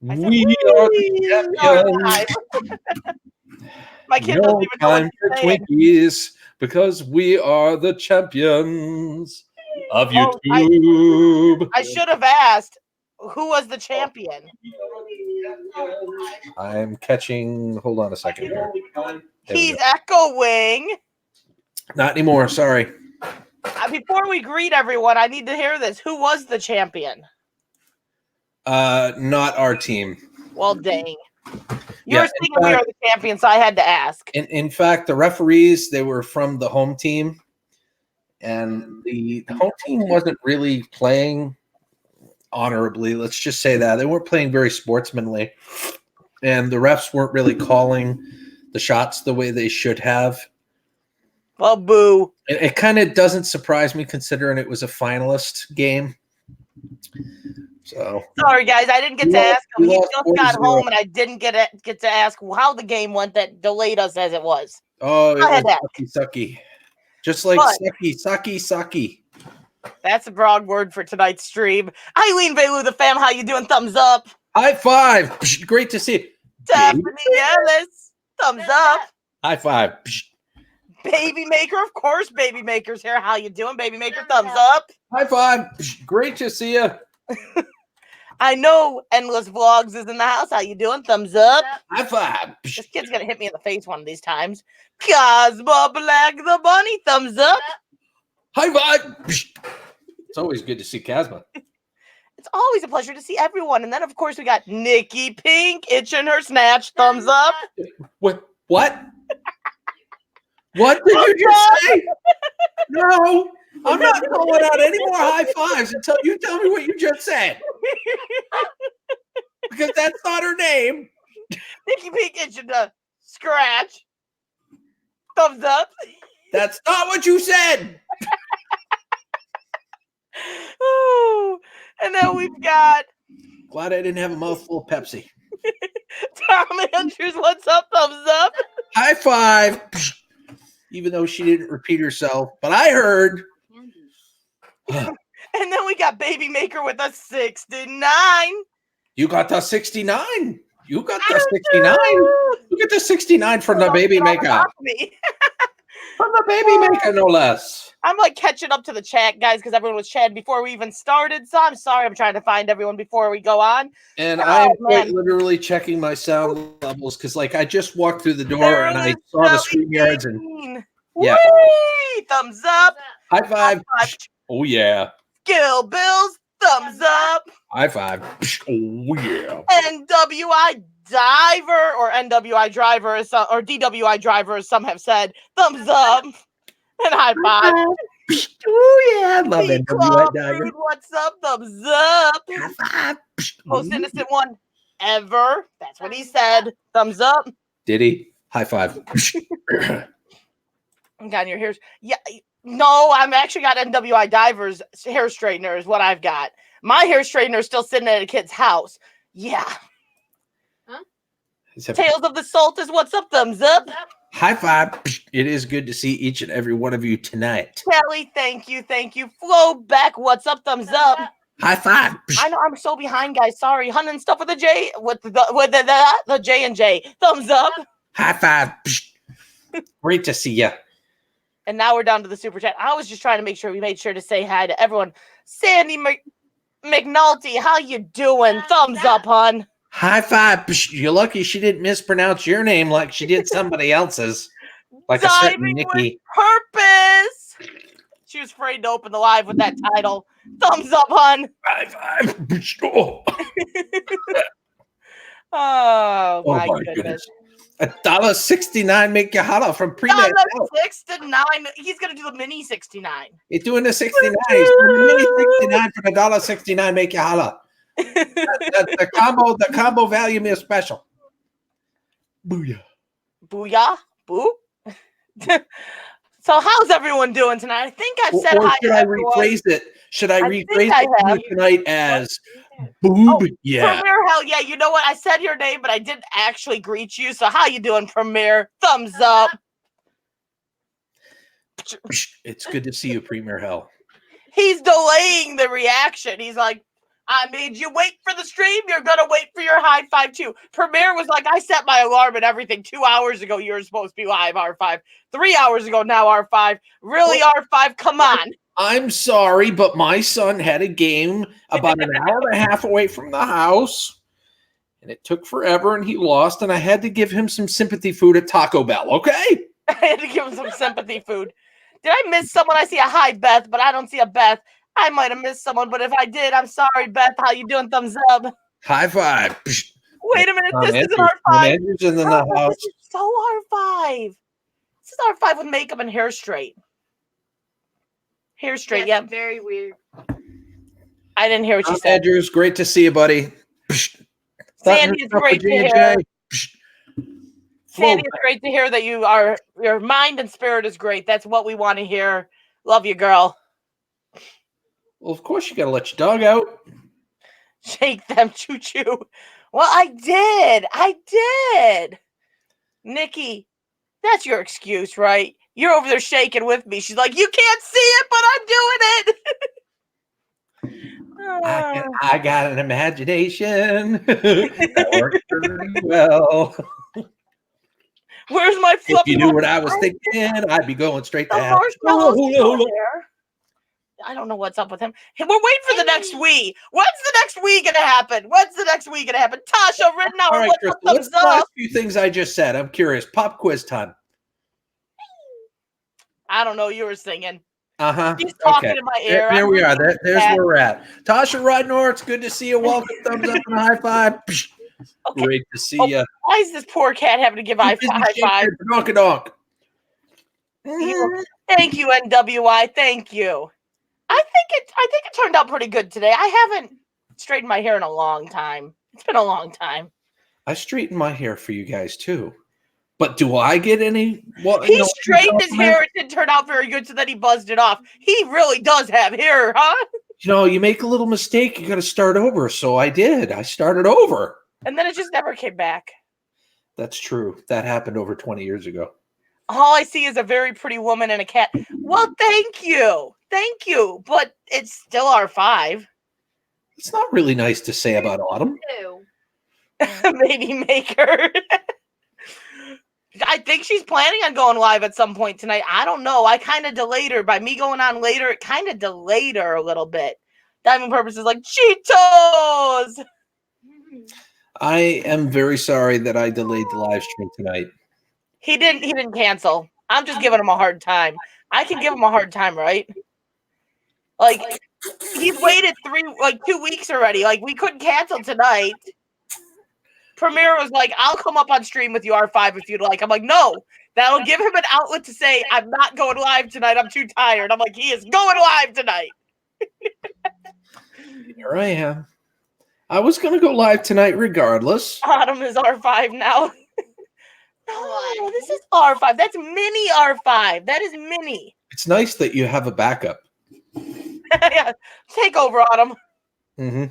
I said, We are the champions. My kid doesn't No even know what time he's for saying. Twinkies because we are the champions of Oh, YouTube. I should have asked who was the champion. I'm catching. Hold on a second here. There we He's go. echoing. Not anymore. Sorry. Before we greet everyone, I need to hear this. Who was the champion? Not our team. Well, dang. You Yeah, were saying we are the champions, so I had to ask. In fact, the referees, they were from the home team, and the home team wasn't really playing honorably. Let's just say that. They weren't playing very sportsmanly, and the refs weren't really calling the shots the way they should have. Well, boo. It kind of doesn't surprise me considering it was a finalist game. So sorry, guys, I didn't get to ask him. He just got 4-0. home, and I didn't get to ask how the game went that delayed us as it was. Oh, it was sucky. Just like sucky. That's a broad word for tonight's stream. Eileen Bailu, the fam, how you doing? Thumbs up. High five. Great to see you. Daphne Ellis, thumbs up. High five. Baby Maker, of course, Baby Maker's here. How you doing, Baby Maker? Thumbs up. High five. Great to see you. I know Endless Vlogs is in the house. How you doing? Thumbs up. High five. This kid's gonna hit me in the face one of these times. Cosmo Black the Bunny, thumbs up. High five. It's always good to see Casma. It's always a pleasure to see everyone. And then, of course, we got Nikki Pink itching her snatch. Thumbs up. What? What did you just say? No, I'm not calling out any more high fives until you tell me what you just said. Because that's not her name. Nikki Pink itching to scratch. Thumbs up. That's not what you said. Ooh. And then we've got Glad I didn't have a mouthful of Pepsi. Tom Andrews. What's up? Thumbs up. High five. Even though she didn't repeat herself, but I heard. And then we got Baby Maker with a 69. You got the 69. You got the 69. You get the 69 from the Baby Maker. From the Baby Maker, no less. I'm like catching up to the chat, guys, because everyone was chatting before we even started. So I'm sorry. I'm trying to find everyone before we go on. And I'm quite literally checking my sound levels because, like, I just walked through the door and I saw the StreamYards and yeah. Whee! Thumbs up. High five. Oh yeah. Skill Bills. Thumbs up. High five. Oh yeah. NWI Diver or NWI Driver or DWI Driver, as some have said. Thumbs up. And high five. Oh yeah. I love NWI Diver. What's up? Thumbs up. High five. Most innocent one ever. That's what he said. Thumbs up. Did he? High five. Got your hair. Yeah. No, I'm actually got NWI Divers hair straightener is what I've got. My hair straightener is still sitting at a kid's house. Yeah. Huh? Tales of the Salt is what's up. Thumbs up. High five. It is good to see each and every one of you tonight. Kelly, thank you. Thank you. Flo Beck, what's up? Thumbs up. High five. I know I'm so behind, guys. Sorry. Hunting stuff with the J, with the J and J. Thumbs up. High five. Great to see you. And now we're down to the super chat. I was just trying to make sure we made sure to say hi to everyone. Sandy McNulty, how you doing? Thumbs up, hon. High five. You're lucky she didn't mispronounce your name like she did somebody else's. Like a certain Nikki. Purpose. She was afraid to open the live with that title. Thumbs up, hon. High five. Oh my goodness. $1.69 make you holla from pre-med. $69. He's gonna do the mini 69. He's doing the 69. He's doing the mini 69 for the $1.69 make you holla. The combo value meal special. Booyah. Booyah. Boo. So how's everyone doing tonight? I think I've said hi to everyone. Rephrase it? Should I rephrase it tonight as boob? Yeah. Premier, hell yeah. You know what? I said your name, but I didn't actually greet you. So how you doing, Premier? Thumbs up. It's good to see you, Premier Hell. He's delaying the reaction. He's like, I made you wait for the stream. You're going to wait for your high five, too. Premiere was like, I set my alarm and everything 2 hours ago. You were supposed to be live, R5. 3 hours ago, now R5. Really, R5? Come on. I'm sorry, but my son had a game about an hour and a half away from the house, and it took forever, and he lost, and I had to give him some sympathy food at Taco Bell, okay? I had to give him some sympathy food. Did I miss someone? I see a hi, Beth, but I don't see a Beth. I might have missed someone, but if I did, I'm sorry, Beth. How you doing? Thumbs up. High five. Wait a minute. This isn't R5. Andrew's in the house. This is so R5. This is R5 with makeup and hair straight. Hair straight, yeah. Very weird. I didn't hear what you said. Andrews, great to see you, buddy. Sandy, it's great to hear. Sandy, it's great to hear that your mind and spirit is great. That's what we want to hear. Love you, girl. Well, of course you got to let your dog out. Shake them, choo-choo. Well, I did. Nikki, that's your excuse, right? You're over there shaking with me. She's like, you can't see it, but I'm doing it. I got an imagination. That works pretty well. Where's my fluffy? If you knew what I was thinking, I'd be going straight to hell. I don't know what's up with him. We're waiting for the next Weeeee. When's the next Weeeee gonna happen? Tasha, written out. All right, Chris, what's the last few things I just said? I'm curious. Pop quiz time. I don't know. You were singing. Uh-huh. She's talking in my ear. There we are. There's where we're at. Tasha Rudnor, it's good to see you. Welcome. Thumbs up and a high five. Okay. Great to see you. Why is this poor cat having to give high five? Donk. Thank you, NWI. Thank you. I think it turned out pretty good today. I haven't straightened my hair in a long time. It's been a long time. I straightened my hair for you guys too. But do I get any? He straightened his hair. It didn't turn out very good, so then he buzzed it off. He really does have hair, huh? You make a little mistake, you got to start over. So I did. I started over. And then it just never came back. That's true. That happened over 20 years ago. All I see is a very pretty woman and a cat. Well, thank you. Thank you. But it's still R5. It's not really nice to say about Autumn. Maybe make her. I think she's planning on going live at some point tonight. I don't know. I kind of delayed her. By me going on later, it kind of delayed her a little bit. Diamond Purpose is like, Cheetos! I am very sorry that I delayed the live stream tonight. He didn't cancel. I'm just giving him a hard time. I can give him a hard time, right? Like, he's waited 2 weeks already. Like, we couldn't cancel tonight. Premiere was like, I'll come up on stream with you, R5, if you'd like. I'm like, no. That'll give him an outlet to say, I'm not going live tonight. I'm too tired. I'm like, he is going live tonight. Here I am. I was going to go live tonight regardless. Autumn is R5 now. No, this is R5. That's mini R5. That is mini. It's nice that you have a backup. Yeah. Take over, Autumn. Mm-hmm.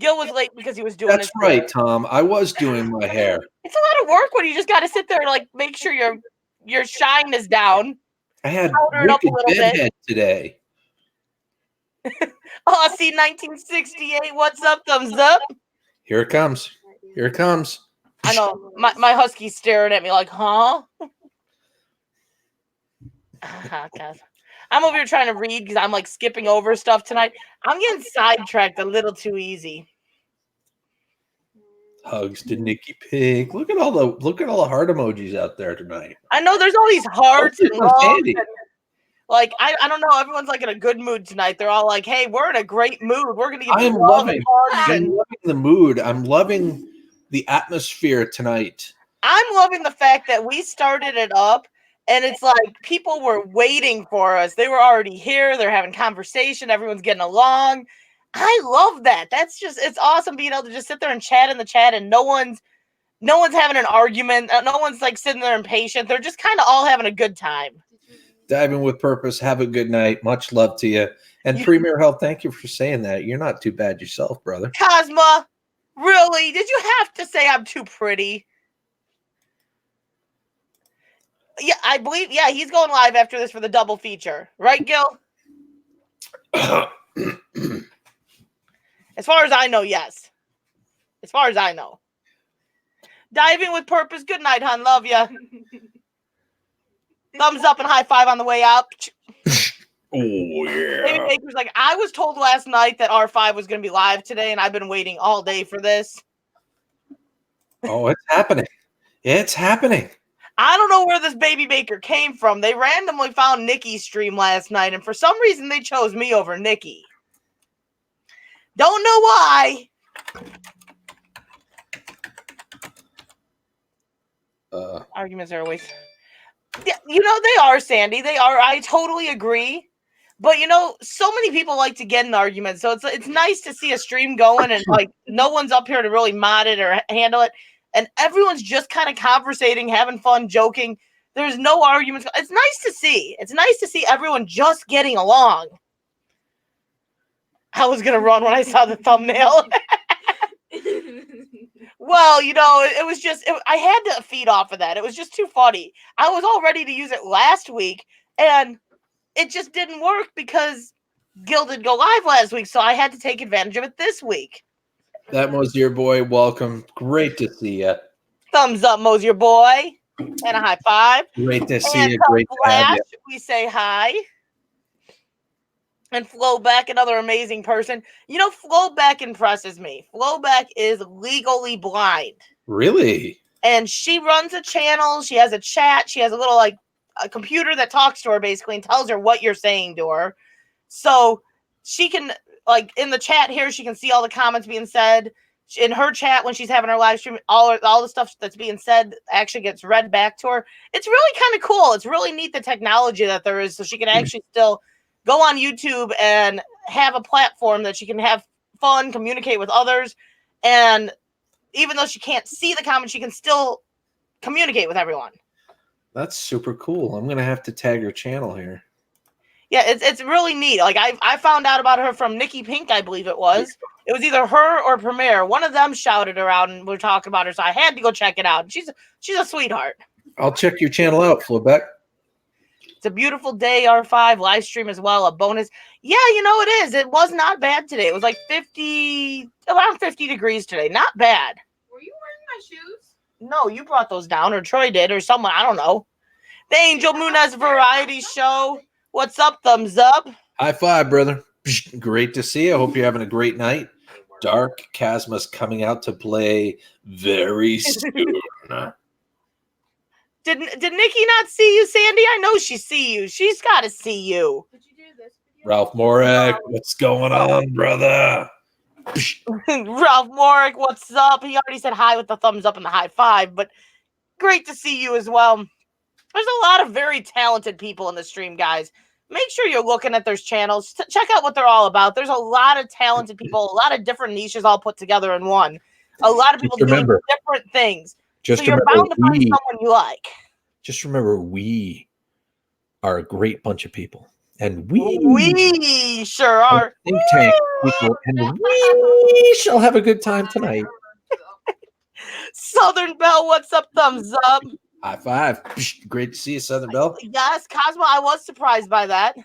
Gil was late because he was doing That's right, hair. Tom. I was doing my hair. It's a lot of work when you just got to sit there and make sure your shine is down. I had wicked bedhead today. Oh, see, 1968. What's up? Thumbs up. Here it comes. Here it comes. I know. My husky's staring at me like, huh? I'm over here trying to read because I'm skipping over stuff tonight. I'm getting sidetracked a little too easy. Hugs to Nikki Pig. Look at all the heart emojis out there tonight. I know there's all these hearts and loves. I don't know. Everyone's in a good mood tonight. They're all like, "Hey, we're in a great mood. We're gonna get." I'm loving the mood. I'm loving the atmosphere tonight. I'm loving the fact that we started it up. And it's like people were waiting for us. They were already here. They're having conversation. Everyone's getting along. I love that. It's awesome being able to just sit there and chat in the chat and no one's having an argument. No one's sitting there impatient. They're just kind of all having a good time. Diving with purpose. Have a good night. Much love to you. And Premier Health, thank you for saying that. You're not too bad yourself, brother. Cosma, really? Did you have to say I'm too pretty? Yeah, I believe. Yeah, he's going live after this for the double feature, right, Gil? And As far as I know, yes. As far as I know. Diving with purpose. Good night, hon. Love ya. Thumbs up and high five on the way out. Oh, yeah. David Baker's like, I was told last night that R5 was going to be live today, and I've been waiting all day for this. Oh, it's happening. It's happening. I don't know where this baby Baker came from. They randomly found Nikki's stream last night, and for some reason they chose me over Nikki. Don't know why. Arguments are always... Yeah, you know, they are, Sandy. They are. I totally agree. But, you know, so many people like to get in arguments. So it's nice to see a stream going and, like, no one's up here to really mod it or handle it. And everyone's just kind of conversating, having fun, joking. There's no arguments. It's nice to see. It's nice to see everyone just getting along. I was going to run when I saw the thumbnail. Well, you know, it was just, I had to feed off of that. It was just too funny. I was all ready to use it last week, and it just didn't work because Gil didn't go live last week, so I had to take advantage of it this week. That Mosier boy, welcome. Great to see you. Thumbs up, Mosier boy, and a high five. Great to see And you. Great to have you. we say hi. And Flowback, another amazing person. You know, Flowback impresses me. Flowback is legally blind. Really? And she runs a channel. She has a chat. She has a little, like, a computer that talks to her, basically, and tells her what you're saying to her. So she can, like, in the chat here, she can see all the comments being said. In her chat, when she's having her live stream, all the stuff that's being said actually gets read back to her. It's really kind of cool. It's really neat, the technology that there is, so she can actually still go on YouTube and have a platform that she can have fun, communicate with others, and even though she can't see the comments, she can still communicate with everyone. That's super cool. I'm gonna have to tag her channel here. Yeah, it's really neat. Like I found out about her from Nikki Pink, I believe it was. It was either her or Premiere. One of them shouted her out and were talking about her, so I had to go check it out. She's a sweetheart. I'll check your channel out, Flowback. It's a beautiful day, R5 live stream as well. A bonus. Yeah, you know it is. It was not bad today. It was like around 50 degrees today. Not bad. Were you wearing my shoes? No, you brought those down, or Troy did, or someone. I don't know. The Angel Munez Variety Show. What's up? Thumbs up. High five, brother. Great to see you. I hope you're having a great night. Dark Chasma's coming out to play very soon. Did Nikki not see you, Sandy? I know she see you. She's got to see you. Did you do this video? Ralph Morek, what's going on, brother? Ralph Morek, what's up? He already said hi with the thumbs up and the high five, but great to see you as well. There's a lot of very talented people in the stream, guys. Make sure you're looking at their channels. Check out what they're all about. There's a lot of talented people, a lot of different niches all put together in one. A lot of people doing different things. Just so you're bound to find someone you like. Just remember, we are a great bunch of people. And we sure are. Think tank people, and we shall have a good time tonight. Southern Belle, what's up? Thumbs up. High five. Great to see you, Southern Belle. Yes, Cosmo, I was surprised by that.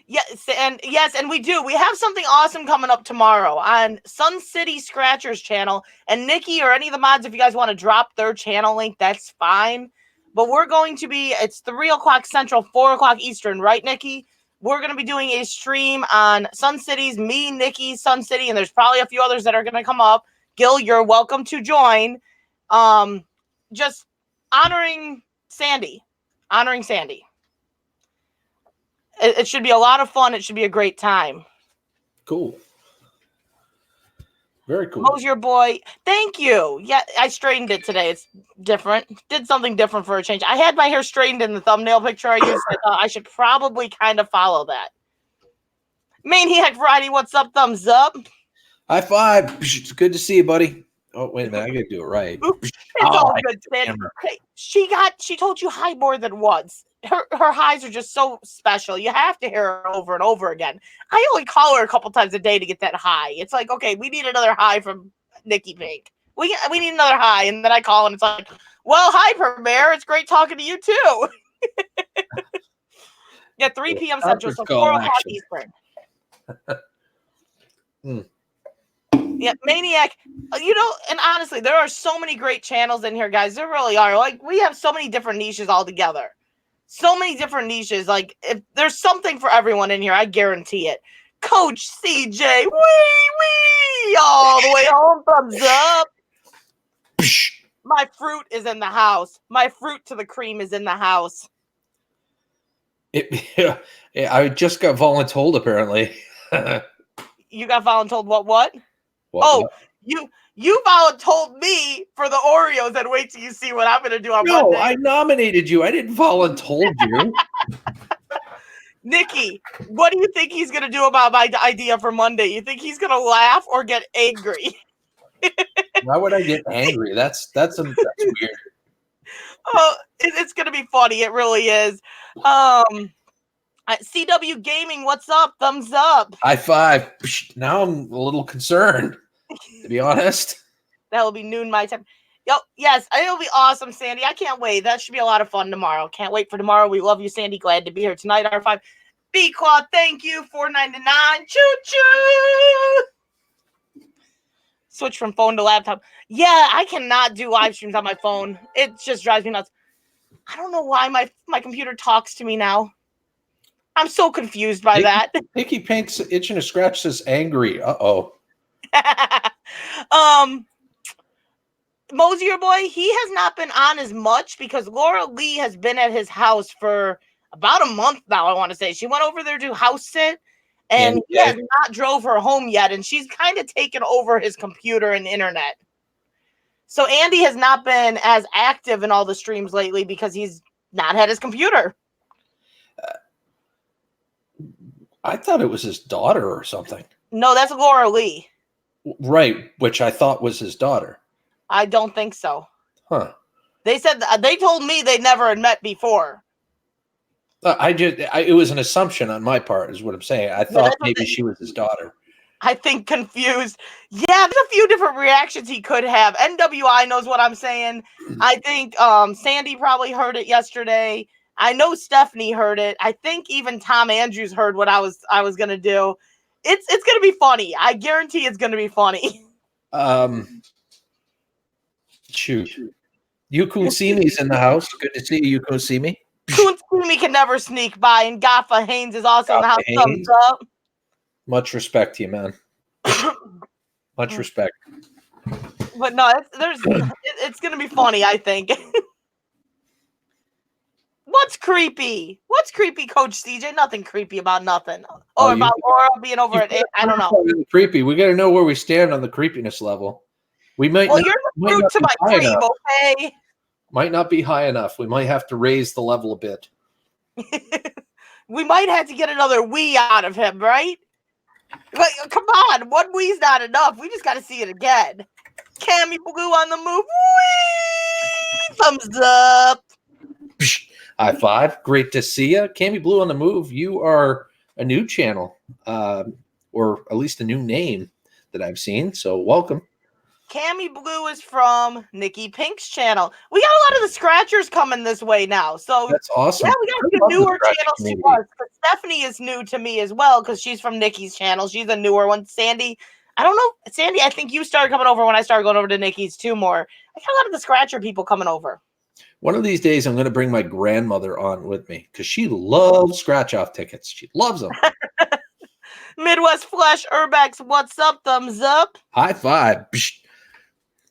Yes, and we do. We have something awesome coming up tomorrow on Sun City Scratcher's channel. And Nikki or any of the mods, if you guys want to drop their channel link, that's fine. But we're going to be, it's 3 o'clock Central, 4 o'clock Eastern, right, Nikki? We're going to be doing a stream on Sun City's, me, Nikki, Sun City, and there's probably a few others that are going to come up. Gil, you're welcome to join. Just honoring Sandy. It should be a lot of fun. It should be a great time. Cool. Very cool. Mosier boy, thank you. Yeah, I straightened it today. It's different. Did something different for a change. I had my hair straightened in the thumbnail picture I used. I thought I should probably kind of follow that. Maniac Friday, what's up? Thumbs up. High five. It's good to see you, buddy. Oh, wait a minute. I got to do it right. It's all good, Sid. Hey, she told you hi more than once. Her highs are just so special. You have to hear her over and over again. I only call her a couple times a day to get that high. It's like, okay, we need another high from Nikki Pink. We need another high. And then I call and it's like, well, hi, Premiere. It's great talking to you, too. Yeah, 3 p.m. Central, so 4 o'clock Eastern. Yeah, Maniac. And honestly, there are so many great channels in here, guys. There really are. Like, we have so many different niches all together. So many different niches. Like, if there's something for everyone in here, I guarantee it. Coach CJ, wee, all the way home, thumbs up. My fruit is in the house. My fruit to the cream is in the house. I just got voluntold, apparently. You got voluntold what? What? You voluntold me for the Oreos, and wait till you see what I'm going to do on Monday. No, I nominated you. I didn't voluntold you. Nikki, what do you think he's going to do about my idea for Monday? You think he's going to laugh or get angry? Why would I get angry? That's weird. Oh, it's going to be funny. It really is. CW Gaming, what's up? Thumbs up. High five. Now I'm a little concerned, to be honest. That will be noon my time. Yes, it'll be awesome, Sandy. I can't wait. That should be a lot of fun tomorrow. Can't wait for tomorrow. We love you, Sandy. Glad to be here tonight. R5. B-Quad, thank you. $4.99. Choo-choo. Switch from phone to laptop. Yeah, I cannot do live streams on my phone. It just drives me nuts. I don't know why my computer talks to me now. I'm so confused by that. Nicky Pink's itching to scratch says angry. Uh-oh. Mosier boy, he has not been on as much because Laura Lee has been at his house for about a month now, I want to say. She went over there to house sit, and he has not drove her home yet, and she's kind of taken over his computer and internet. So Andy has not been as active in all the streams lately because he's not had his computer. I thought it was his daughter or something. No, that's Laura Lee. Right, which I thought was his daughter. I don't think so. Huh. They said they told me they never had met before. It was an assumption on my part, is what I'm saying. I thought maybe she was his daughter. I think confused. Yeah, there's a few different reactions he could have. NWI knows what I'm saying. I think Sandy probably heard it yesterday. I know Stephanie heard it. I think even Tom Andrews heard what I was gonna do. It's gonna be funny. I guarantee it's gonna be funny. Shoot. You Kunsimi's in the house. Good to see you, Kunsimi. Kunsimi can never sneak by, and Gaffa Haynes is also in the house. Thumbs up. Much respect to you, man. Much respect. But no, it's gonna be funny, I think. What's creepy? What's creepy, Coach CJ? Nothing creepy about nothing. Or about Laura being over at 8. I don't know. Creepy. We got to know where we stand on the creepiness level. We might. Well, you're the fruit to my cream, okay? Might not be high enough. We might have to raise the level a bit. We might have to get another Weeeee out of him, right? But come on, one Weee's not enough. We just got to see it again. Cammy Blue on the move. Whee! Thumbs up. High five. Great to see you. Cammy Blue on the move. You are a new channel, or at least a new name that I've seen. So welcome. Cammy Blue is from Nikki Pink's channel. We got a lot of the scratchers coming this way now. So that's awesome. Yeah, we got a few newer channels to us. Stephanie is new to me as well because she's from Nikki's channel. She's a newer one. Sandy, I don't know. Sandy, I think you started coming over when I started going over to Nikki's too more. I got a lot of the scratcher people coming over. One of these days, I'm going to bring my grandmother on with me because she loves scratch-off tickets. She loves them. Midwest Flesh Urbex, what's up? Thumbs up. High five.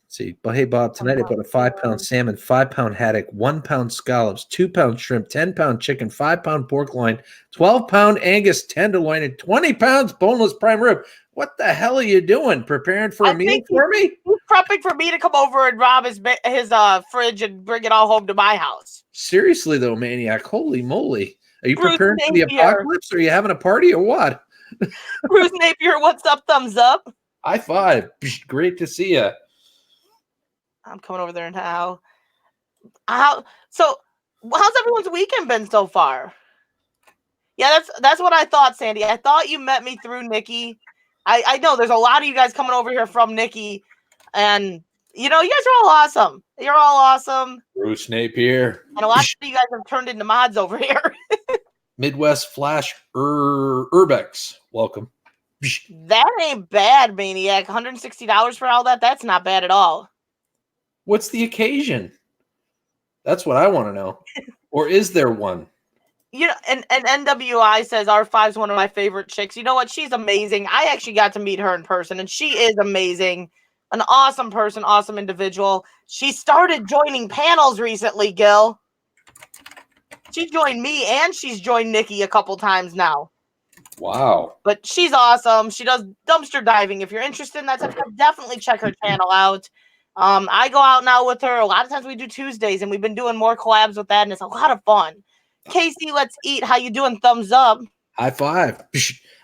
See, but hey, Bob, tonight I bought a 5-pound salmon, 5-pound haddock, 1-pound scallops, 2-pound shrimp, 10-pound chicken, 5-pound pork loin, 12-pound Angus tenderloin, and 20 pounds boneless prime rib. What the hell are you doing? Preparing for a meal for me? He's prepping for me to come over and rob his fridge and bring it all home to my house. Seriously, though, Maniac. Holy moly. Are you preparing for the apocalypse? Or are you having a party or what? Bruce Napier, what's up? Thumbs up. High five. Great to see you. I'm coming over there now. So, how's everyone's weekend been so far? Yeah, that's what I thought, Sandy. I thought you met me through Nikki. I know there's a lot of you guys coming over here from Nikki, and you guys are all awesome. You're all awesome. Bruce Napier. And a lot of you guys have turned into mods over here. Midwest Flash Urbex. Welcome. That ain't bad, Maniac. $160 for all that? That's not bad at all. What's the occasion? That's what I want to know. Or is there one? You know, and NWI says R5's one of my favorite chicks. You know what? She's amazing. I actually got to meet her in person, and she is amazing. An awesome person, awesome individual. She started joining panels recently, Gil. She joined me, and she's joined Nikki a couple times now. Wow. But she's awesome. She does dumpster diving. If you're interested in that stuff, definitely check her channel out. I go out now with her. A lot of times we do Tuesdays, and we've been doing more collabs with that, and it's a lot of fun. Casey, let's eat. How you doing? Thumbs up. High five.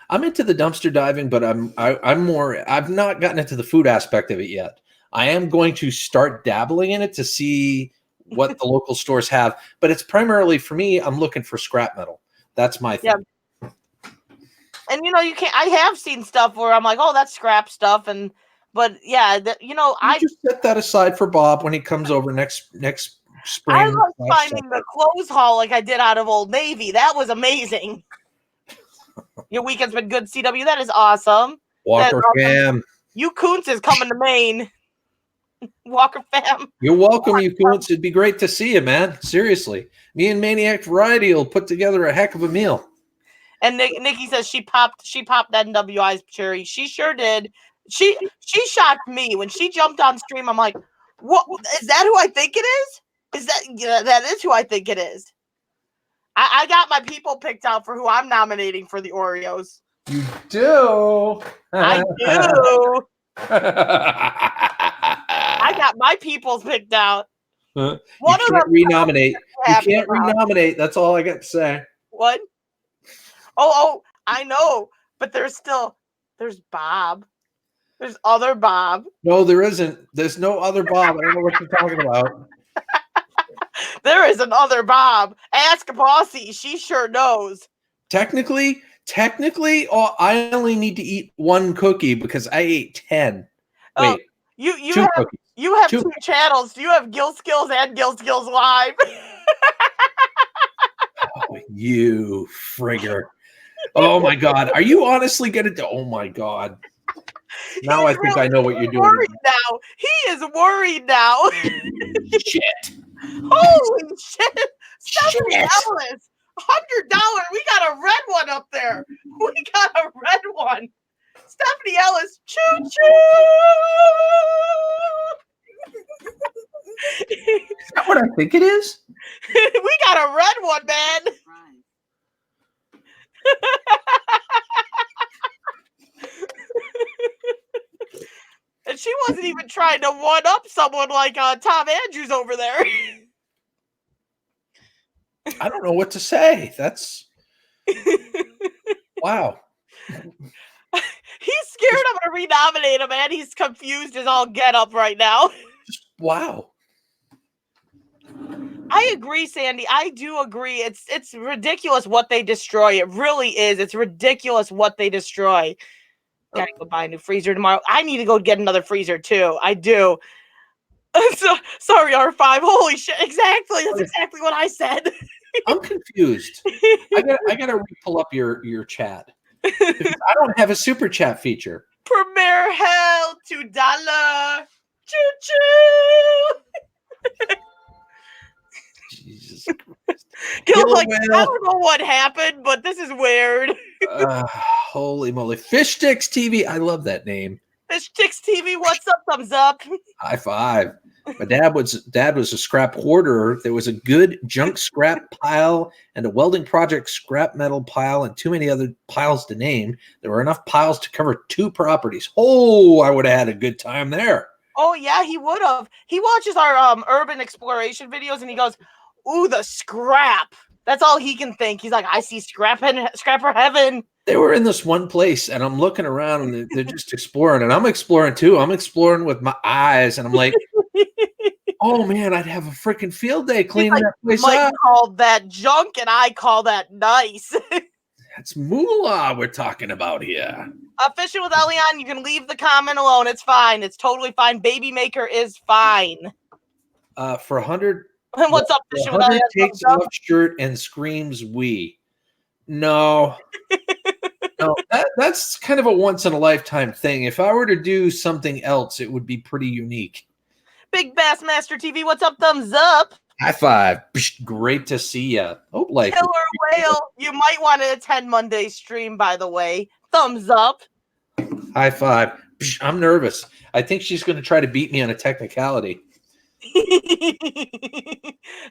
I'm into the dumpster diving, but I'm more. I've not gotten into the food aspect of it yet. I am going to start dabbling in it to see what the local stores have, but it's primarily for me. I'm looking for scrap metal. That's my thing. Yeah. And you know, you can't. I have seen stuff where I'm like, oh, that's scrap stuff, but yeah, I just set that aside for Bob when he comes over next spring. I love finding the clothes haul like I did out of Old Navy. That was amazing. Your weekend's been good, CW. That is awesome. Walker fam. You Kuntz is coming to Maine. Walker fam. You're welcome, you Kuntz. It'd be great to see you, man. Seriously. Me and Maniac Variety will put together a heck of a meal. And Nikki says she popped that NWI's cherry. She sure did. She shocked me when she jumped on stream. I'm like, what is that who I think it is? That is who I think it is. I got my people picked out for who I'm nominating for the Oreos. You do. I do. I got my peoples picked out. You can't renominate. You can't renominate. That's all I got to say. What? Oh, I know. But there's Bob. There's other Bob. No, there isn't. There's no other Bob. I don't know what you're talking about. There is another Bob. Ask Bossy. She sure knows. Technically, I only need to eat one cookie because I ate 10. Wait. You have two channels. You have Gill Skills and Gill Skills Live. Oh, you frigger. Oh my God. Are you honestly gonna do? Oh my God. Now I think I know what you're doing. Now. He is worried now. Shit. Holy shit. Stephanie Ellis. $100. We got a red one up there. We got a red one. Stephanie Ellis. Choo choo. Is that what I think it is? We got a red one, man. And she wasn't even trying to one up someone like Tom Andrews over there. I don't know what to say. That's wow. He's scared I'm gonna renominate him, man. He's confused as all get up right now. Wow. I agree, Sandy. I do agree. It's ridiculous what they destroy. It really is. It's ridiculous what they destroy. Gotta go buy a new freezer tomorrow. I need to go get another freezer too. I do. Sorry, R5. Holy shit! Exactly. That's exactly what I said. I'm confused. I gotta pull up your chat. I don't have a super chat feature. Premier hell $2. Choo choo. Jesus Christ. Like, I don't know what happened, but this is weird. Holy moly. Fish Sticks TV. I love that name. Fish Sticks TV, what's up? Thumbs up. High five. My dad was a scrap hoarder. There was a good junk scrap pile and a welding project scrap metal pile and too many other piles to name. There were enough piles to cover 2 properties. Oh, I would have had a good time there. Oh, yeah, he would have. He watches our urban exploration videos and he goes, ooh, the scrap. That's all he can think. He's like, I see scrapper heaven. They were in this one place and I'm looking around and they're just exploring and I'm exploring too. I'm exploring with my eyes and I'm like, oh man, I'd have a freaking field day cleaning that place Mike up. Called that junk and I call that nice. That's moolah we're talking about here. Fishing with Elion, you can leave the comment alone. It's fine. It's totally fine. Baby Maker is fine. For 100. What's up, Fishing with Elion? Takes off shirt and screams "Weeeee." No. No, that's kind of a once in a lifetime thing. If I were to do something else, it would be pretty unique. Big Bassmaster TV, what's up? Thumbs up. High five. Great to see ya. Hope life. Killer Whale, you might want to attend Monday's stream, by the way. Thumbs up. High five. I'm nervous. I think she's going to try to beat me on a technicality.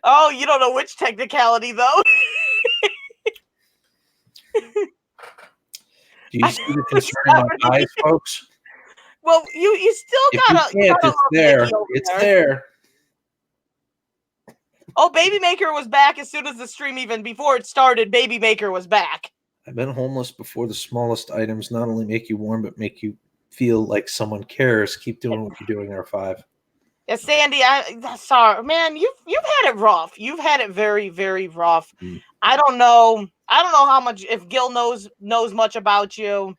Oh, you don't know which technicality, though. Do you see the concern in my eyes, folks? Well, you still gotta. If you can't, it's there. It's there. Oh, Baby Maker was back as soon as the stream, even before it started. Baby Maker was back. I've been homeless before. The smallest items not only make you warm, but make you feel like someone cares. Keep doing what you're doing, R5. Yeah, Sandy, sorry, man. You've had it rough. You've had it very, very rough. I don't know how much, if Gil knows much about you.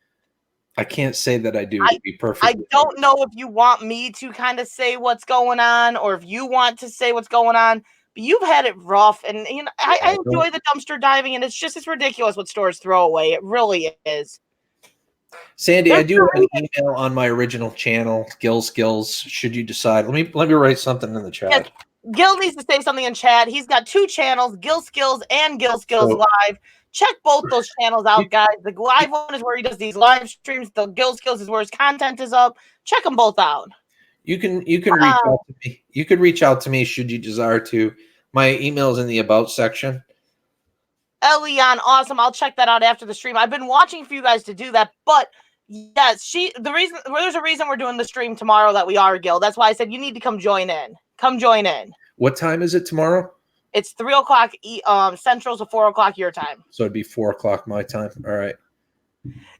I can't say that I do. To be perfect. I don't know if you want me to kind of say what's going on, or if you want to say what's going on. But you've had it rough, and you know I enjoy the dumpster diving, and it's ridiculous what stores throw away. It really is. Sandy, I do have an email on my original channel, skillz. Should you decide, let me write something in the chat. Yes, Gil needs to say something in chat. He's got 2 channels, Gil Skills and Gil Skills Live. Check both those channels out, guys. The live one is where he does these live streams. The Gil Skills is where his content is up. Check them both out. You can reach out to me. You could reach out to me should you desire to. My email is in the about section. Elion, awesome. I'll check that out after the stream. I've been watching for you guys to do that, but yes, there's a reason we're doing the stream tomorrow that we are, Gil. That's why I said you need to come join in. Come join in. What time is it tomorrow? It's 3 o'clock Central, so 4 o'clock your time. So it'd be 4 o'clock my time. All right.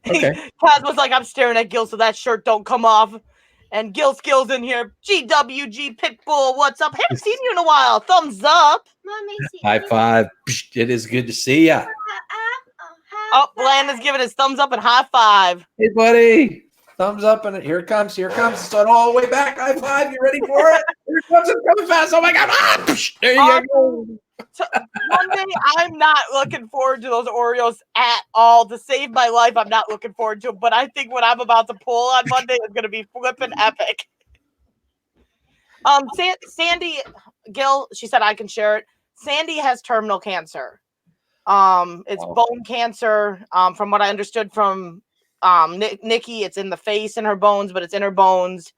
Okay. Kaz was like, I'm staring at Gil, so that shirt don't come off. And Gil Skills in here. GWG Pitbull, what's up? Haven't seen you in a while. Thumbs up. High five. It is good to see ya. Oh, Blandon's giving his thumbs up and high five. Hey, buddy. Thumbs up, and here it comes. Here it comes. It's on all the way back. High five. You ready for it? Here it comes. It's coming fast. Oh, my God. Ah, there you go. Monday, I'm not looking forward to those Oreos at all. To save my life, I'm not looking forward to it. But I think what I'm about to pull on Monday is going to be flipping epic. Sandy, Gil, she said I can share it. Sandy has terminal cancer. It's bone cancer. From what I understood from Nikki, it's in the face in her bones, but it's in her bones.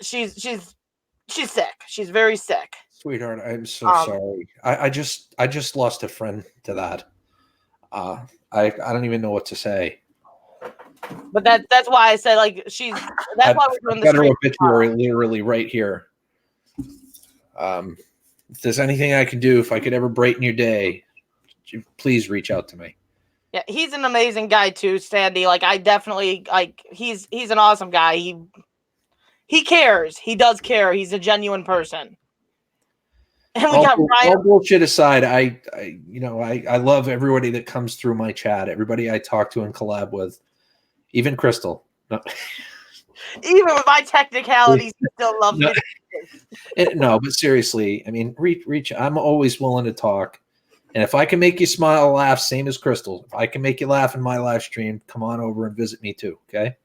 She's sick. She's very sick. Sweetheart, I'm so sorry. I just lost a friend to that. I don't even know what to say. But that's why I said like that's why we're doing this. Got her obituary literally right here. If there's anything I can do, if I could ever brighten your day, please reach out to me. Yeah, he's an amazing guy too, Sandy. Like I definitely he's an awesome guy. He cares. He does care. He's a genuine person. And we got Ryan. All bullshit aside, I love everybody that comes through my chat. Everybody I talk to and collab with, even Crystal. No. Even with my technicalities, he still loves me. No, but seriously, I mean, reach. I'm always willing to talk, and if I can make you smile, or laugh, same as Crystal. If I can make you laugh in my live stream, come on over and visit me too. Okay.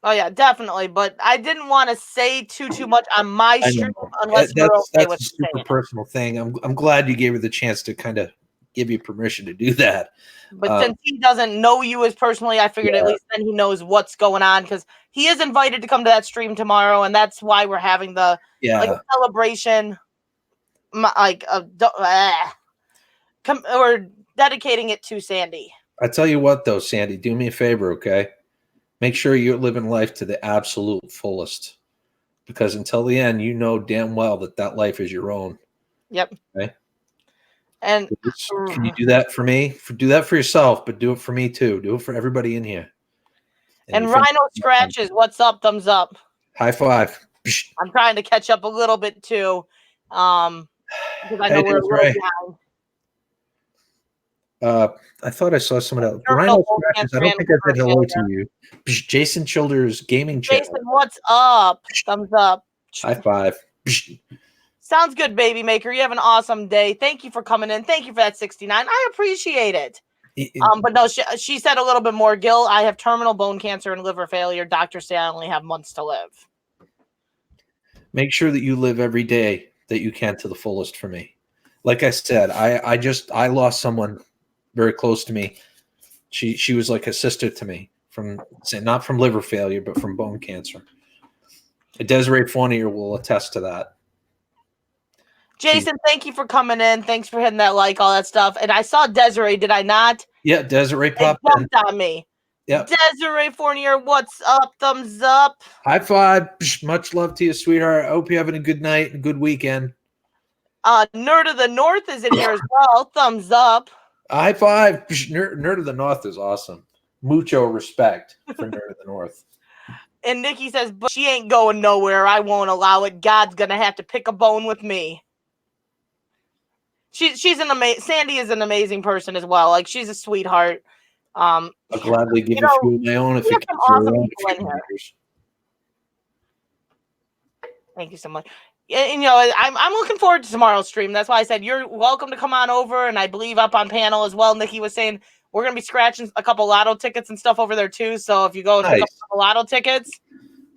Oh yeah, definitely. But I didn't want to say too much on my stream unless that's a super personal thing. I'm glad you gave her the chance to kind of give you permission to do that. But since he doesn't know you as personally, I figured at least then he knows what's going on because he is invited to come to that stream tomorrow, and that's why we're having the celebration, or dedicating it to Sandy. I tell you what, though, Sandy, do me a favor, okay? Make sure you're living life to the absolute fullest, because until the end, you know damn well that life is your own. Yep. Okay. And can you do that for me? Do that for yourself, but do it for me too. Do it for everybody in here. And Rhino Scratches, what's up? Thumbs up. High five. I'm trying to catch up a little bit too, because I know we're a little behind. I thought I saw someone else. Rhino Scratches, I don't think I said hello to you. Jason Childers Gaming Channel. Jason, what's up? Thumbs up. High five. Sounds good, Baby Maker. You have an awesome day. Thank you for coming in. Thank you for that 69. I appreciate it. But no, she said a little bit more. Gil, I have terminal bone cancer and liver failure. Doctors say I only have months to live. Make sure that you live every day that you can to the fullest for me. Like I said, I lost someone very close to me. She was like a sister to me, not from liver failure, but from bone cancer. Desiree Fournier will attest to that. Jason, thank you for coming in. Thanks for hitting that like, all that stuff. And I saw Desiree, did I not? Yeah, Desiree popped in. Jumped on me. Yep. Desiree Fournier, what's up? Thumbs up. High five. Much love to you, sweetheart. I hope you're having a good night and good weekend. Nerd of the North is in here as well. Thumbs up. High five. Nerd of the North is awesome. Mucho respect for Nerd of the North. And Nikki says, but she ain't going nowhere. I won't allow it. God's going to have to pick a bone with me. She's an Sandy is an amazing person as well. Like, she's a sweetheart. I'll gladly give a few of my own if you can. Awesome people in here. Thank you so much. And I'm looking forward to tomorrow's stream. That's why I said you're welcome to come on over. And I believe up on panel as well, Nikki was saying we're going to be scratching a couple lotto tickets and stuff over there too. So if you go and pick up a couple lotto tickets.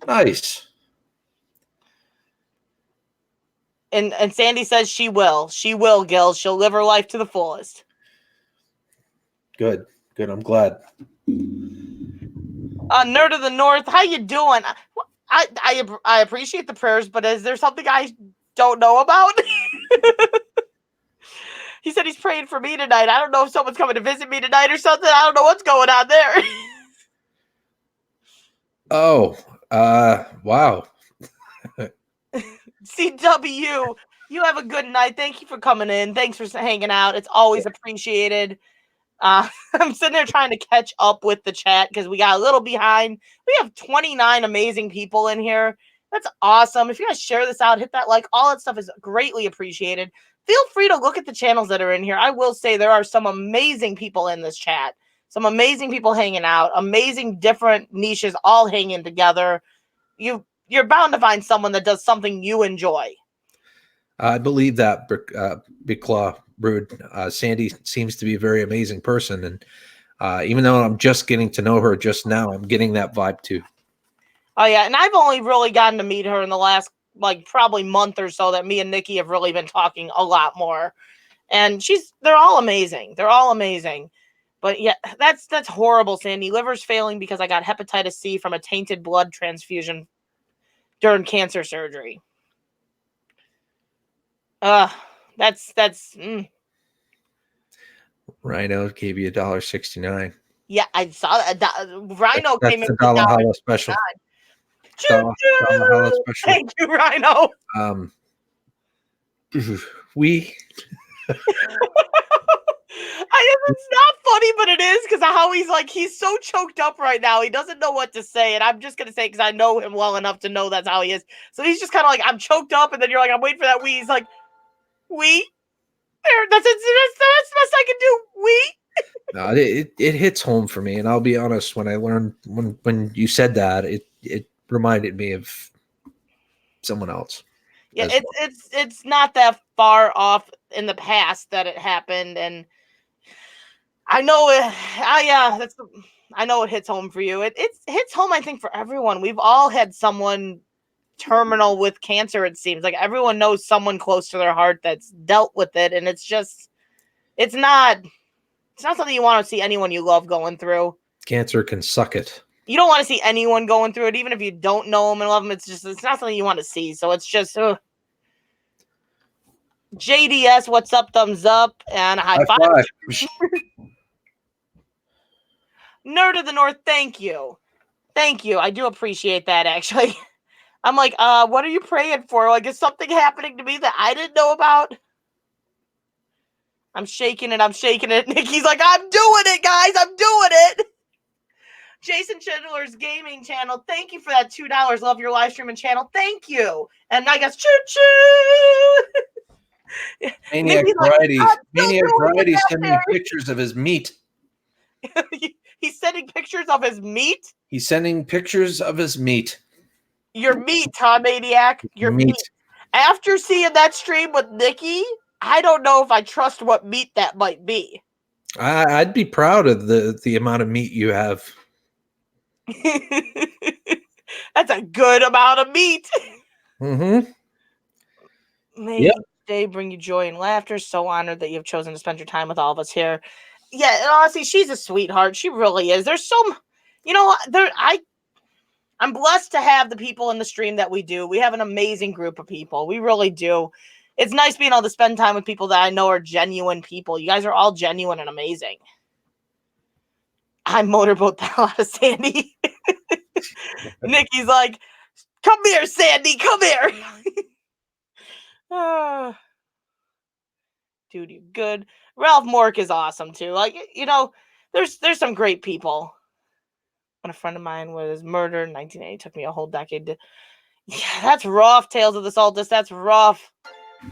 Nice. And Sandy says she will. She will, Gil. She'll live her life to the fullest. Good. I'm glad. Nerd of the North, how you doing? I appreciate the prayers, but is there something I don't know about? He said he's praying for me tonight. I don't know if someone's coming to visit me tonight or something. I don't know what's going on there. Oh, wow. CW, you have a good night. Thank you for coming in. Thanks for hanging out. It's always appreciated. I'm sitting there trying to catch up with the chat because we got a little behind. We have 29 amazing people in here. That's awesome. If you guys share this out, hit that like, all that stuff is greatly appreciated. Feel free to look at the channels that are in here. I will say there are some amazing people in this chat. Some amazing people hanging out. Amazing different niches all hanging together. You're bound to find someone that does something you enjoy. I believe that, Big Claw Brood. Sandy seems to be a very amazing person. And even though I'm just getting to know her just now, I'm getting that vibe too. Oh, yeah. And I've only really gotten to meet her in the last, probably month or so that me and Nikki have really been talking a lot more. And they're all amazing. They're all amazing. But yeah, that's horrible, Sandy. Liver's failing because I got hepatitis C from a tainted blood transfusion during cancer surgery. Rhino gave you $1.69. Yeah, I saw that. Rhino came in with $1 Hollow special. $1 Hollow special. Thank you, Rhino. It's not funny, but it is because of how he's so choked up right now. He doesn't know what to say. And I'm just going to say, because I know him well enough to know that's how he is. So he's just kind of like, I'm choked up. And then you're like, I'm waiting for that wee. He's like, wee? There, that's the best I can do. Wee? No, it hits home for me. And I'll be honest, when I learned, when you said that, it reminded me of someone else. Yeah, it's not that far off in the past that it happened, and I know it. I know it hits home for you. It hits home, I think, for everyone. We've all had someone terminal with cancer. It seems like everyone knows someone close to their heart that's dealt with it, and it's not something you want to see anyone you love going through. Cancer can suck it. You don't want to see anyone going through it, even if you don't know them and love them. It's not something you want to see. So it's just, JDS, what's up? Thumbs up and a high five. Nerd of the North, thank you. Thank you. I do appreciate that, actually. I'm like, what are you praying for? Like, is something happening to me that I didn't know about? I'm shaking it. Nikki's like, I'm doing it, guys. I'm doing it. Jason Schindler's gaming channel. Thank you for that $2. Love your live streaming channel. Thank you. And I guess choo-choo. Maniac Variety. Maniac Variety sending me pictures of his meat. He's sending pictures of his meat? He's sending pictures of his meat. Your meat, huh, Maniac? Your meat. After seeing that stream with Nikki, I don't know if I trust what meat that might be. I'd be proud of the amount of meat you have. That's a good amount of meat. Mm-hmm. May Yep. each day bring you joy and laughter. So honored that you've chosen to spend your time with all of us here. Yeah, and honestly, she's a sweetheart. She really is. There's I'm blessed to have the people in the stream that we do. We have an amazing group of people. We really do. It's nice being able to spend time with people that I know are genuine people. You guys are all genuine and amazing. I motorboat the hell out of Sandy. Nikki's like, come here, Sandy, come here. Dude, you good. Ralph Mork is awesome too. Like, there's some great people. When a friend of mine was murdered in 1980, it took me a whole decade to. Yeah, that's rough. Tales of the Saltis, that's rough.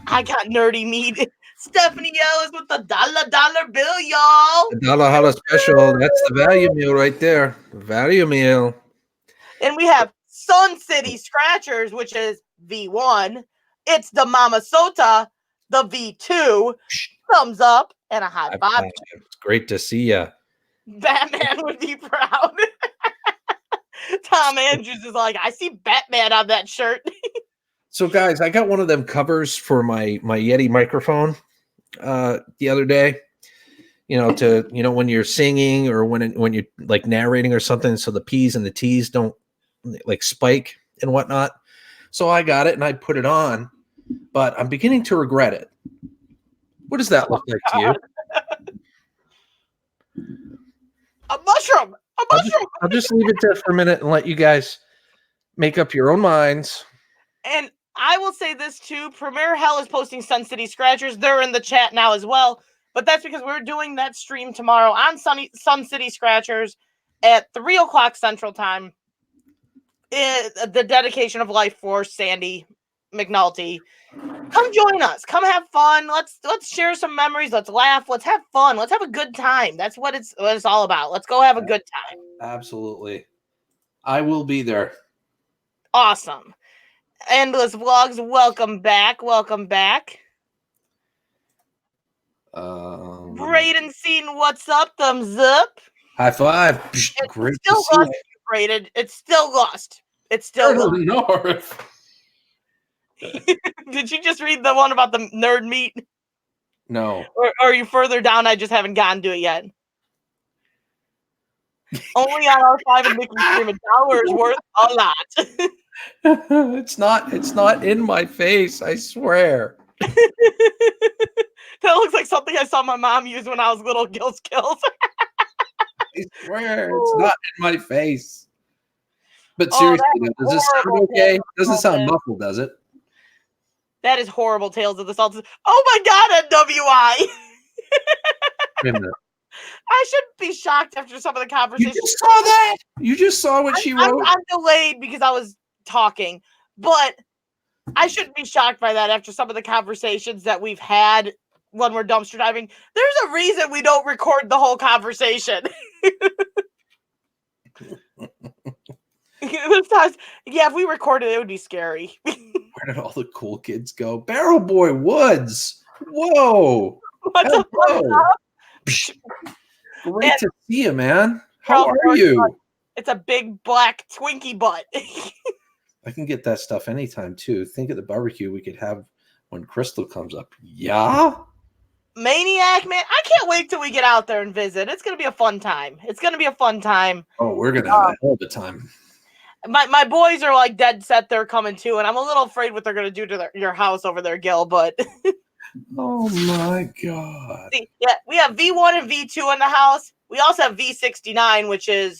I got nerdy meat. Stephanie Ellis with the dollar bill, y'all. The Dollar Holla special. That's the value meal right there. The value meal. And we have Sun City Scratchers, which is V1. It's the Mama Sota, the V2. Thumbs up and a high five. It's great to see ya. Batman would be proud. Tom Andrews is like, I see Batman on that shirt. So, guys, I got one of them covers for my Yeti microphone the other day. When you're singing or when you're like narrating or something, so the P's and the T's don't like spike and whatnot. So I got it and I put it on, but I'm beginning to regret it. What does that look like to you? A mushroom. I'll just leave it there for a minute and let you guys make up your own minds. And I will say this too. Premier Hell is posting Sun City Scratchers. They're in the chat now as well. But that's because we're doing that stream tomorrow on Sun City Scratchers at 3 o'clock Central Time. The dedication of life for Sandy McNulty. Come join us. Come have fun. Let's share some memories. Let's laugh. Let's have fun. Let's have a good time. That's what it's all about. Let's go have a good time. Absolutely. I will be there. Awesome. Endless Vlogs, welcome back. Welcome back. Braden Seaton, what's up? Thumbs up. High five. Great It's still to lost, see Braden. It's still lost. It's still lost. North. Did you just read the one about the nerd meat? No. Or are you further down? I just haven't gotten to it yet. Only on R5 and Mickey stream, $1 is worth a lot. It's not in my face, I swear. That looks like something I saw my mom use when I was little. Skillz. I swear it's not in my face. But seriously, does this sound okay? Doesn't sound muffled, does it? That is horrible. Tales of the Salts. Oh my god, NWI! Wait a minute. I shouldn't be shocked after some of the conversations. You just saw that? You just saw what she wrote? I'm delayed because I was talking, but I shouldn't be shocked by that after some of the conversations that we've had when we're dumpster diving. There's a reason we don't record the whole conversation. There's times, if we recorded it would be scary. Where did all the cool kids go? Barrel Boy Woods. Whoa. What's up? Great to see you, man. How are you? It's a big black Twinkie butt. I can get that stuff anytime too. Think of the barbecue we could have when Crystal comes up. Yeah? Maniac, man. I can't wait till we get out there and visit. It's going to be a fun time. Oh, we're going to have a hell of a time. My boys are like dead set they're coming too, and I'm a little afraid what they're going to do to your house over there, Gil, but... Oh my god. Yeah, we have V1 and V2 in the house. We also have V69, which is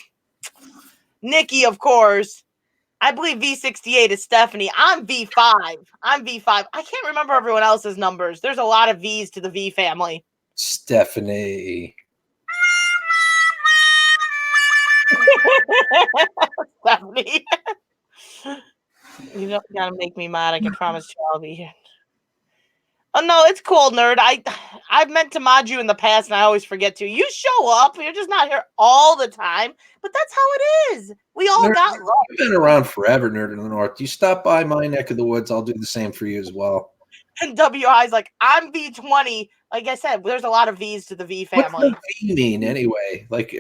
Nikki, of course. I believe V68 is Stephanie. I'm V5. I can't remember everyone else's numbers. There's a lot of V's to the V family. Stephanie. Stephanie. You don't gotta make me mad. I can promise you I'll be here. Oh no, it's cool, nerd. I've meant to mod you in the past, and I always forget to. You show up. You're just not here all the time, but that's how it is. We all got love. I've been around forever, Nerd in the North. You stop by my neck of the woods, I'll do the same for you as well. And WI's like, I'm V20. Like I said, there's a lot of V's to the V family. What's the V mean anyway? Like,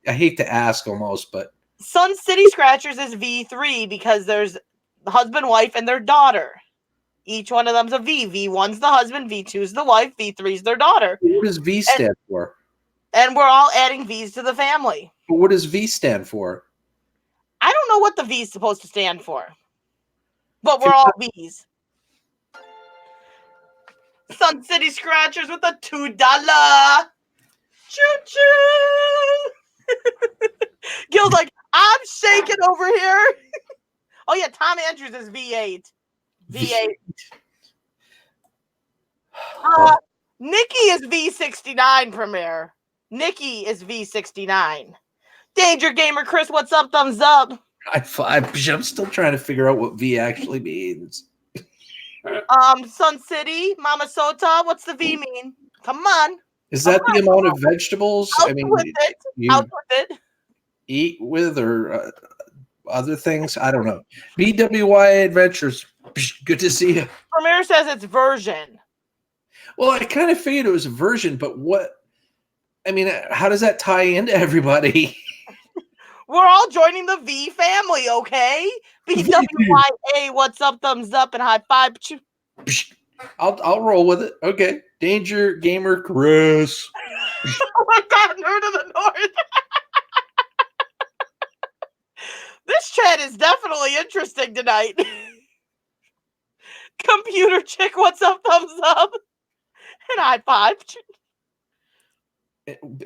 I hate to ask almost, but Sun City Scratchers is V3 because there's the husband, wife, and their daughter. Each one of them's a V. V1's the husband, V2's the wife, V3's their daughter. what does V stand for? And we're all adding V's to the family. But what does V stand for? I don't know what the V is supposed to stand for, but we're all V's. Sun City Scratchers with a $2. Choo-choo! Gil's like, I'm shaking over here. Oh, yeah, Tom Andrews is V8. V8. Nikki is V69 Premier. Nikki is V69. Danger Gamer Chris, what's up? Thumbs up. I'm still trying to figure out what V actually means. Sun City, Mama Sota, what's the V mean? Come on. Is that the amount of vegetables? Out with it. Out with it. Eat with or other things? I don't know. BWY Adventures. Good to see you. Premier says it's version. Well, I kind of figured it was a version, but what? I mean, how does that tie into everybody? We're all joining the V family, okay? BWYA, what's up? Thumbs up and high five. I'll roll with it. Okay. Danger Gamer Chris. Oh my God, Nerd of the North. This chat is definitely interesting tonight. Computer Chick, what's up? Thumbs up and high five.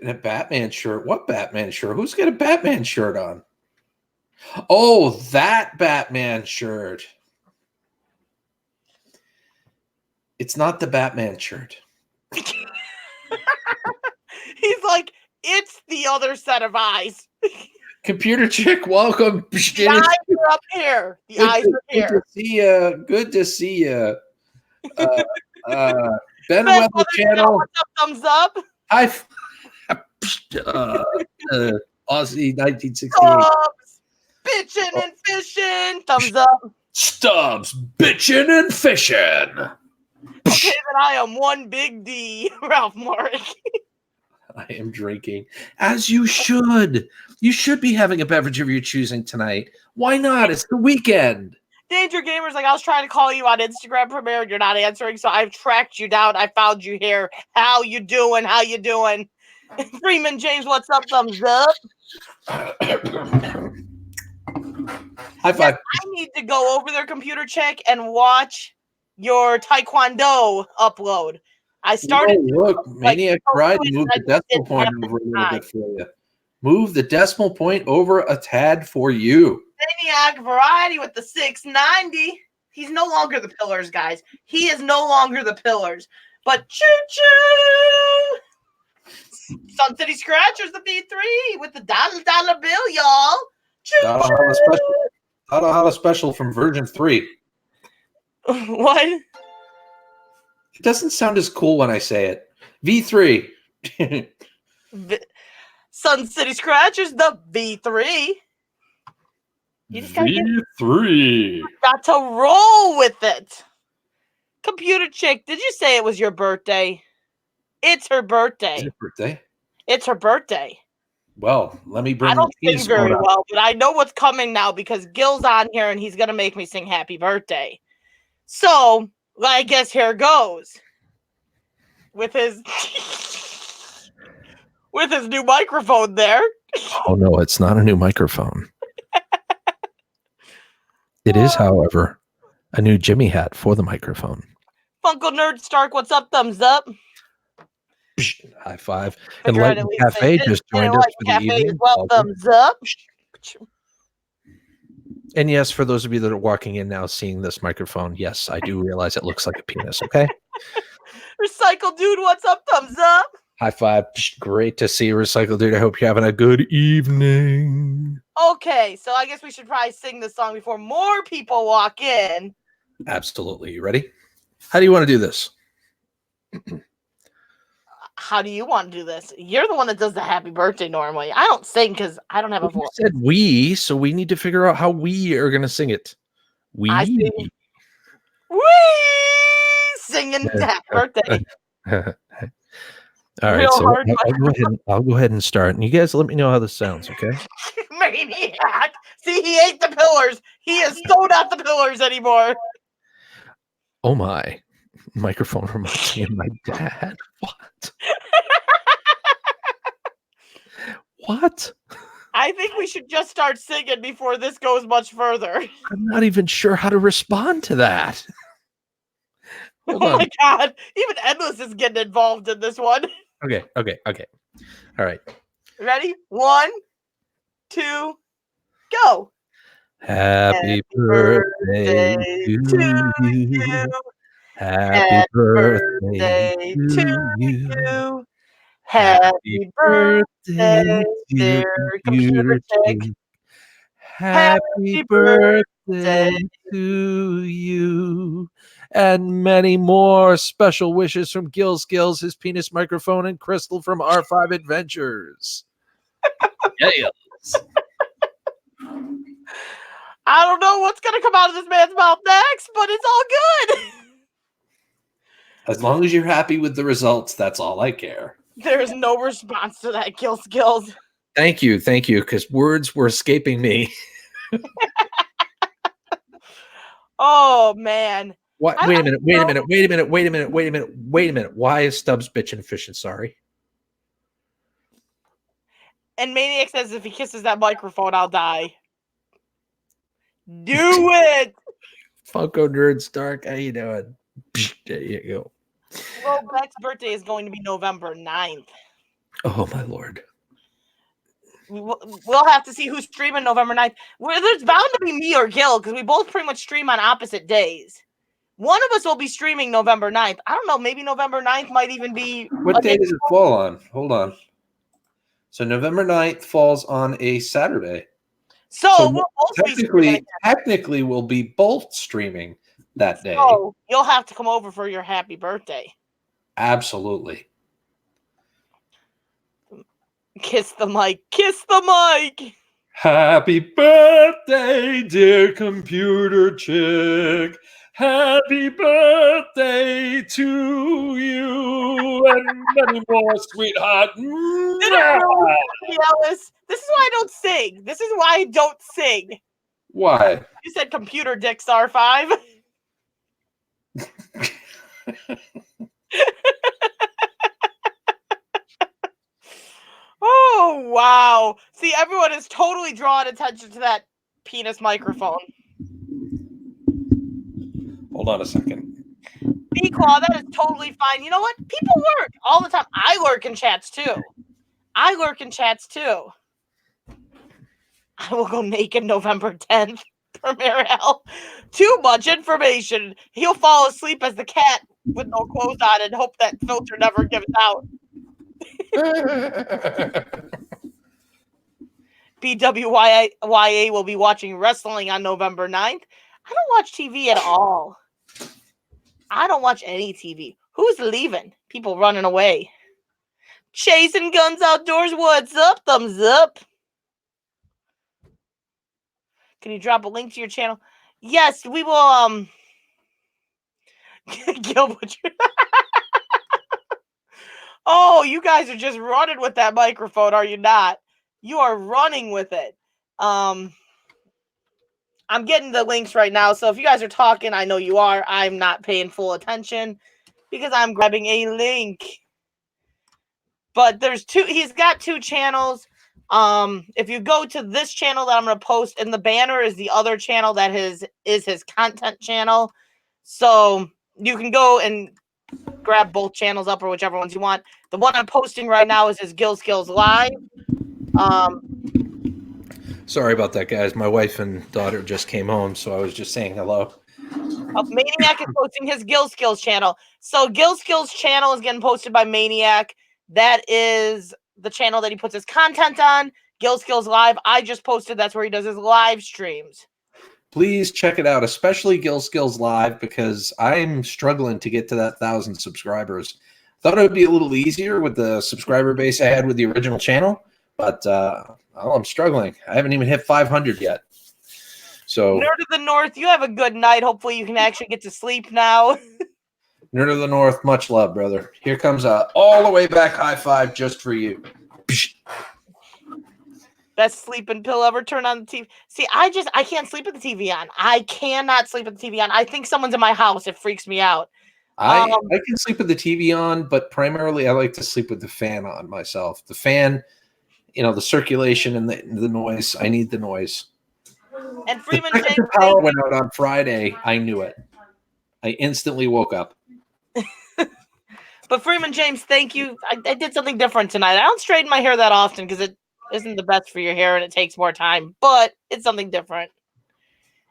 A Batman shirt. What Batman shirt? Who's got a Batman shirt on? Oh, that Batman shirt. It's not the Batman shirt. He's like, it's the other set of eyes. Computer Chick, welcome. The eyes are up here. The eyes are here. Good to see you. Good to see you. Ben Weather Channel. What's up? Thumbs up. Hi. Aussie 1968. Stubbs, bitching and fishing. Thumbs up. Stubbs, bitching and fishing. Okay, then I am one big D, Ralph Mark. I am drinking, as you should. You should be having a beverage of your choosing tonight. Why not? It's the weekend. Danger Gamers, like I was trying to call you on Instagram Premiere and you're not answering, so I've tracked you down. I found you here. How you doing? How you doing? Freeman James, what's up? Thumbs up. High five. Yes, I need to go over their computer check and watch your Taekwondo upload. I started. Oh, look, Maniac Bride moved the decimal point over a little bit for you. Move the decimal point over a tad for you. Maniac Variety with the 690. He's no longer the pillars, guys. He is no longer the pillars. But choo-choo! Sun City Scratchers, the B3 with the dollar bill, y'all. Choo-choo! Holla special from version 3. What? It doesn't sound as cool when I say it. V3. Sun City Scratchers, the V3. You just gotta V3. got to roll with it. Computer Chick, did you say it was your birthday? It's her birthday. Is it birthday? It's her birthday. Well, let me bring. I don't sing very well, but I know what's coming now because Gil's on here and he's gonna make me sing "Happy Birthday." So I guess here goes with his with his new microphone there. Oh no, it's not a new microphone. It is, however, a new Jimmy hat for the microphone. Funko Nerd Stark, what's up? Thumbs up. High five. Figure out at Enlightened least Cafe they just did. joined us Enlightened for the Cafe evening. as well. Welcome. Thumbs up. And yes, for those of you that are walking in now seeing this microphone, yes, I do realize it looks like a penis, okay? Recycle Dude, what's up? Thumbs up. High five. Great to see you, Recycle Dude. I hope you're having a good evening. Okay, so I guess we should probably sing this song before more people walk in. Absolutely. You ready? How do you want to do this? How do you want to do this? You're the one that does the happy birthday normally. I don't sing because I don't have a You voice. said we, so we need to figure out how we are going to sing it. I We. sing. Wee! Singing happy birthday. All right, Real so hard I'll go ahead and start, and you guys let me know how this sounds, okay? Maniac. See, he ate the pillars. He is so not the pillars anymore. Oh my, microphone reminds me of my dad. What? What? I think we should just start singing before this goes much further. I'm not even sure how to respond to that. Hold Oh on. my god. Even Endless is getting involved in this one. Okay. All right. Ready? 1, 2, go. Happy birthday to you. Happy birthday to you. Happy birthday, dear computer chick. Happy birthday to you. And many more special wishes from skillz, his penis microphone, and Crystal from R5 Adventures. Yes. I don't know what's going to come out of this man's mouth next, but it's all good. As long as you're happy with the results, that's all I care. There is no response to that, skillz. Thank you, because words were escaping me. Oh, man. What? Wait a minute. Why is Stubbs bitching fishing? Sorry. And Maniac says if he kisses that microphone, I'll die. Do it! Funko Nerd Stark, how you doing? There you go. Well, Beck's birthday is going to be November 9th. Oh, my Lord. We'll have to see who's streaming November 9th. There's bound to be me or Gil, because we both pretty much stream on opposite days. One of us will be streaming November 9th. I don't know, maybe November 9th might even be... What day does it fall on? Hold on. So November 9th falls on a Saturday. So we'll both technically we'll be both streaming that day. So you'll have to come over for your happy birthday. Absolutely. Kiss the mic. Kiss the mic. Happy birthday, dear computer chick. Happy birthday to you and many more, sweetheart. Ellis, this is why I don't sing. This is why I don't sing. Why? You said computer dick star 5. Oh, wow. See, everyone is totally drawing attention to that penis microphone. Hold on a second. B-Claw, that is totally fine. You know what? People lurk all the time. I lurk in chats, too. I will go naked November 10th for Maribel. Too much information. He'll fall asleep as the cat with no clothes on and hope that filter never gives out. BWYA will be watching wrestling on November 9th. I don't watch TV at all. I don't watch any TV. Who's leaving? People running away. Chasing Guns Outdoors, what's up? Thumbs up. Can you drop a link to your channel? Yes, we will. Gil Butcher. Oh, you guys are just running with that microphone, are you not? You are running with it. I'm getting the links right now, so if you guys are talking, I know you are. I'm not paying full attention because I'm grabbing a link. But there's two. He's got 2 channels. If you go to this channel that I'm going to post in the banner is the other channel that is his content channel. So you can go and grab both channels up or whichever ones you want. The one I'm posting right now is his skillz Live. Sorry about that, guys. My wife and daughter just came home, so I was just saying hello. Maniac is posting his skillz channel. So skillz channel is getting posted by Maniac. That is the channel that he puts his content on. skillz Live, I just posted. That's where he does his live streams. Please check it out, especially skillz Live, because I'm struggling to get to that 1,000 subscribers. Thought it would be a little easier with the subscriber base I had with the original channel, but I'm struggling. I haven't even hit 500 yet. So, Nerd of the North, you have a good night. Hopefully, you can actually get to sleep now. Nerd of the North, much love, brother. Here comes a all the way back high five just for you. Best sleeping pill ever. Turn on the TV. See, I can't sleep with the TV on. I cannot sleep with the TV on. I think someone's in my house. It freaks me out. I can sleep with the TV on, but primarily I like to sleep with the fan on myself. The fan, the circulation and the noise. I need the noise. And The Freeman second James, the power went out on Friday, I knew it. I instantly woke up. but Freeman James, thank you. I did something different tonight. I don't straighten my hair that often because it isn't the best for your hair and it takes more time, but it's something different.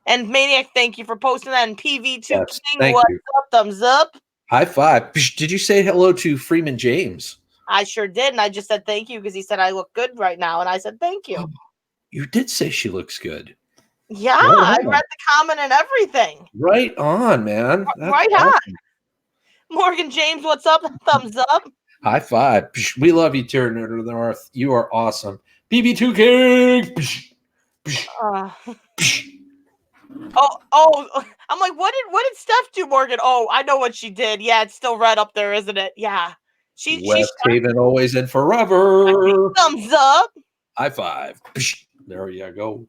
And Maniac, thank you for posting that. And PV2 Yes, King, thank what's you. up? Thumbs up. High five. Did you say hello to Freeman James? I sure did. And I just said thank you because he said I look good right now. And I said thank you. You did say she looks good. Yeah, Right I read the comment and everything. Right on, man. That's Right awesome. on. Morgan James, what's up? Thumbs up. High five. We love you, Nerd of the North. You are awesome. PB2 King. I'm like, what did Steph do, Morgan? Oh, I know what she did. Yeah, it's still red up there, isn't it? Yeah. West Haven always and forever. Thumbs up. High five. There you go.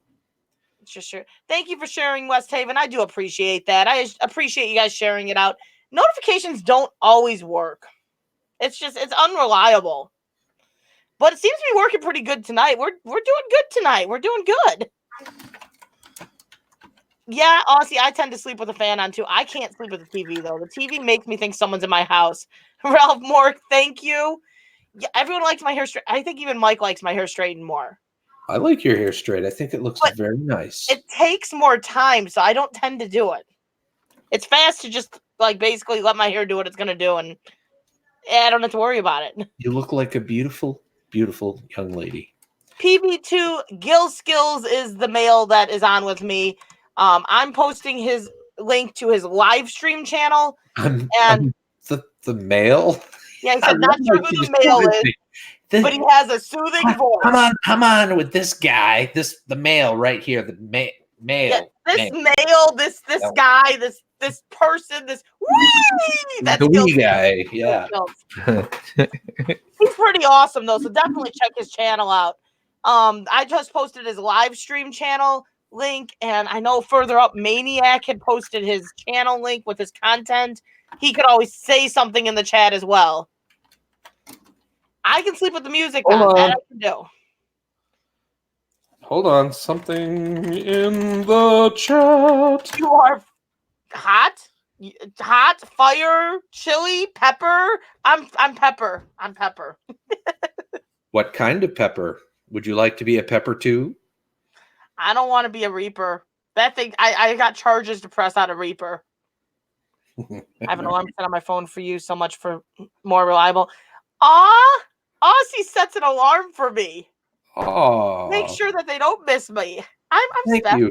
Sure. Thank you for sharing, West Haven. I do appreciate that. I appreciate you guys sharing it out. Notifications don't always work. It's unreliable. But it seems to be working pretty good tonight. We're doing good tonight. We're doing good. Yeah, honestly, I tend to sleep with a fan on too. I can't sleep with the TV though. The TV makes me think someone's in my house. Ralph Moore, thank you. Yeah, everyone likes my hair straight. I think even Mike likes my hair straightened more. I like your hair straight. I think it looks very nice. It takes more time, so I don't tend to do it. It's fast to just basically let my hair do what it's gonna do, and I don't have to worry about it. You look like a beautiful, beautiful young lady. PB2 skillz is the male that is on with me. I'm posting his link to his live stream channel. I'm the male. Yeah, he said not sure who the male is, but he has a soothing voice. Come on with this guy, the male right here, the male. Yeah, this guy, this person, this Weeeee. That's the Weeeee guy. Yeah, he's pretty awesome though. So definitely check his channel out. I just posted his live stream channel link, and I know further up Maniac had posted his channel link with his content. He could always say something in the chat as well. I can sleep with the music on. That I can do. Hold on, something in the chat. You are hot, fire, chili, pepper. I'm pepper. I'm pepper. What kind of pepper? Would you like to be a pepper too? I don't want to be a Reaper. That thing, I got charges to press out a Reaper. I have an alarm set on my phone for you. So much for more reliable. Aussie sets an alarm for me. Oh, Make sure that they don't miss me. I'm special. You.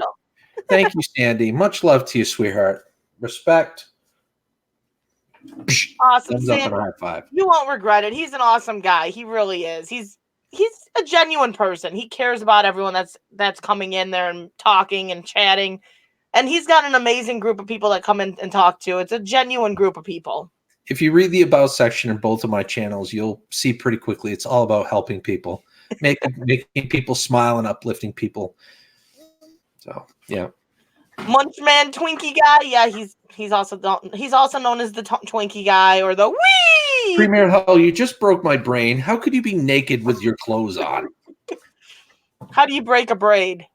Thank you, Sandy. Much love to you, sweetheart. Respect. Awesome, Thumbs up Sandy. and a high five. You won't regret it. He's an awesome guy. He really is. He's a genuine person. He cares about everyone that's coming in there and talking and chatting. And he's got an amazing group of people that come in and talk to. It's a genuine group of people. If you read the About section in both of my channels, you'll see pretty quickly it's all about helping people, making people smile and uplifting people. So, yeah. Munchman Twinkie guy. Yeah, he's also known as the Twinkie guy or the Weeeee. Premier Hell, you just broke my brain. How could you be naked with your clothes on? How do you break a braid?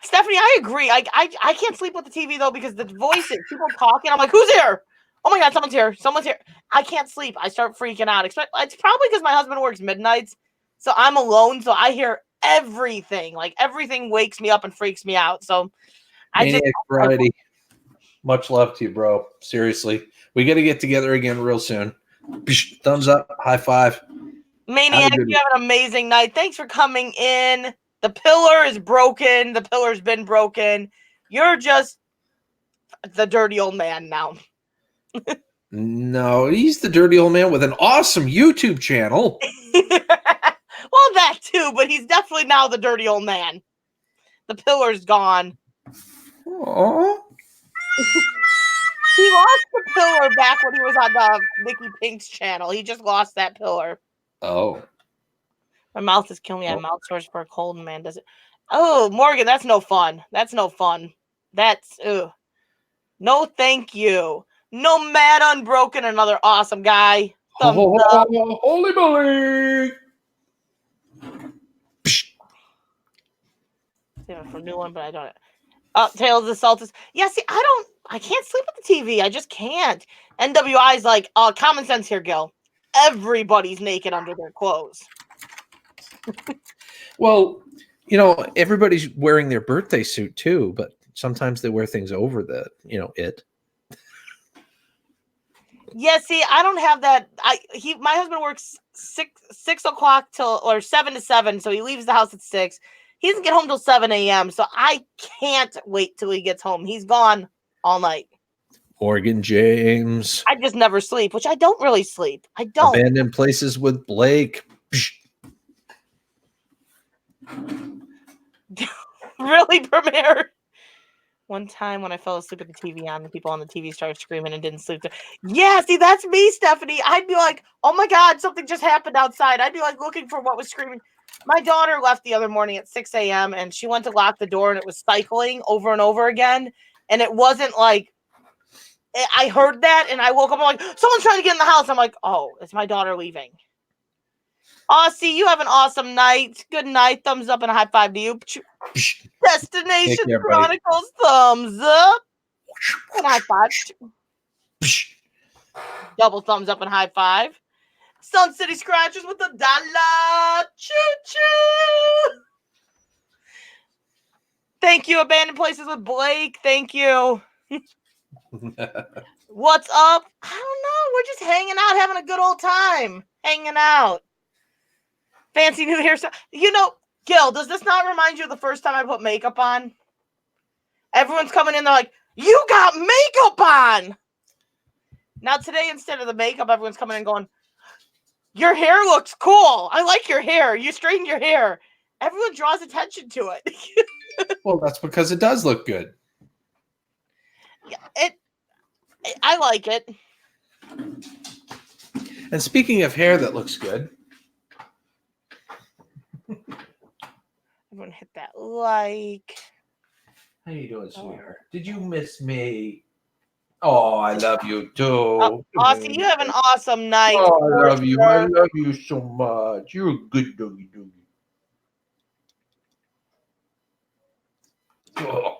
Stephanie, I agree. I can't sleep with the TV though because the voices, people talking. I'm like, who's here? Oh my God, someone's here. Someone's here. I can't sleep. I start freaking out. It's probably because my husband works midnights, so I'm alone. So I hear everything. Like everything wakes me up and freaks me out. So Maniac Variety. Much love to you, bro. Seriously, we got to get together again real soon. Thumbs up, high five. Maniac, you have an amazing night. Thanks for coming in. The pillar is broken. The pillar's been broken. You're just the dirty old man now. No, he's the dirty old man with an awesome YouTube channel. Well, that too, but he's definitely now the dirty old man. The pillar's gone. Oh. He lost the pillar back when he was on the Mickey Pink's channel. He just lost that pillar. Oh. My mouth is killing me. I have mouth sores for a cold, man. Does it? Oh, Morgan, that's no fun. That's no fun. That's no, thank you. No, Mad Unbroken, another awesome guy. Thumbs up. Holy moly! Saving for a new one, but I don't. Tales of the Sultans. Yeah, see, I can't sleep with the TV. I just can't. NWI's like, common sense here, Gil. Everybody's naked under their clothes. Well, everybody's wearing their birthday suit too, but sometimes they wear things over the, it. Yeah, see, I don't have that. My husband works 6 o'clock or 7 to 7, so he leaves the house at 6. He doesn't get home till 7 a.m., so I can't wait till he gets home. He's gone all night. Morgan James. I just never sleep, which I don't really sleep. I don't. Abandoned Places with Blake. Really, Premiere? One time when I fell asleep with the TV on, the people on the TV started screaming and didn't sleep. Yeah, see, that's me, Stephanie. I'd be like, oh my God, something just happened outside. I'd be like looking for what was screaming. My daughter left the other morning at 6 a.m. and she went to lock the door and it was cycling over and over again. And it wasn't like, I heard that and I woke up, I'm like, someone's trying to get in the house. I'm like, oh, it's my daughter leaving. Aussie, you have an awesome night. Good night. Thumbs up and a high five to you. Destination Chronicles, thumbs up. And high five. Double thumbs up and high five. Sun City Scratchers with $1. Choo-choo. Thank you, Abandoned Places with Blake. Thank you. What's up? I don't know. We're just hanging out, having a good old time. Hanging out. Fancy new hairstyle. Gil, does this not remind you of the first time I put makeup on? Everyone's coming in, they're like, you got makeup on! Now today, instead of the makeup, everyone's coming in going, your hair looks cool. I like your hair. You straightened your hair. Everyone draws attention to it. Well, that's because it does look good. Yeah, I like it. And speaking of hair that looks good, Everyone hit that like. how you doing, sweetheart? Did you miss me? Oh, I love you too. Aussie, you have an awesome night. Oh, I love you. I love you so much. You're a good doggy doggy. Oh.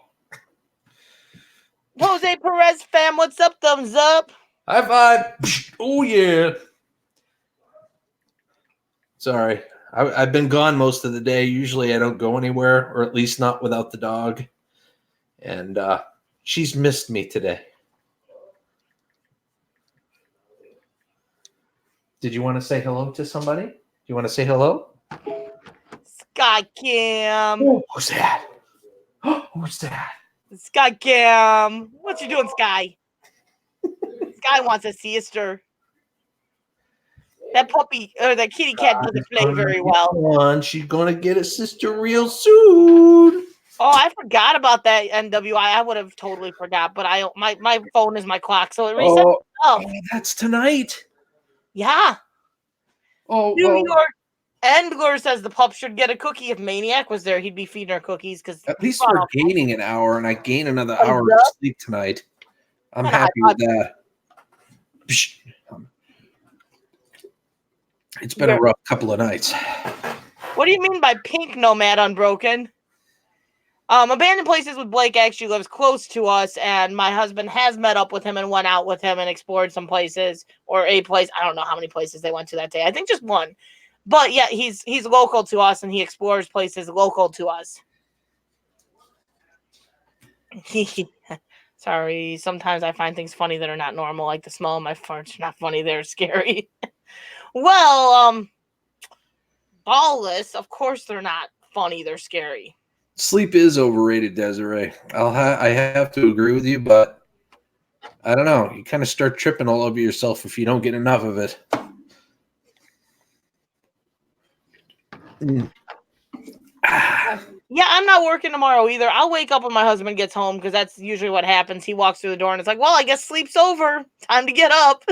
Jose Perez fam, what's up? Thumbs up. High five. Oh, yeah. Sorry. I've been gone most of the day. Usually I don't go anywhere, or at least not without the dog. And she's missed me today. Did you want to say hello to somebody? Do you want to say hello? Sky Kim. Oh, who's that? Who's that? Sky Kim. What you doing, Sky? Sky wants a sister. That puppy or that kitty cat doesn't play very well. She's gonna get a sister real soon. Oh, I forgot about that NWI. I would have totally forgot, but my phone is my clock, so it resets itself. Oh, that's tonight. Yeah. New York Endler says the pup should get a cookie. If Maniac was there, he'd be feeding her cookies because at least we're gaining an hour, and I gain another hour of sleep tonight. I'm happy with that. It's been a rough couple of nights. What do you mean by pink nomad unbroken? Abandoned Places with Blake actually lives close to us, and my husband has met up with him and went out with him and explored some places, or a place. I don't know how many places they went to that day. I think just one. But yeah, he's local to us, and he explores places local to us. Sorry, sometimes I find things funny that are not normal, like the smell of my farts are not funny, they're scary. Well, ballless, of course they're not funny, they're scary. Sleep is overrated, Desiree. I have to agree with you, but I don't know. You kind of start tripping all over yourself if you don't get enough of it. Yeah, I'm not working tomorrow either. I'll wake up when my husband gets home because that's usually what happens. He walks through the door and it's like, well, I guess sleep's over. Time to get up.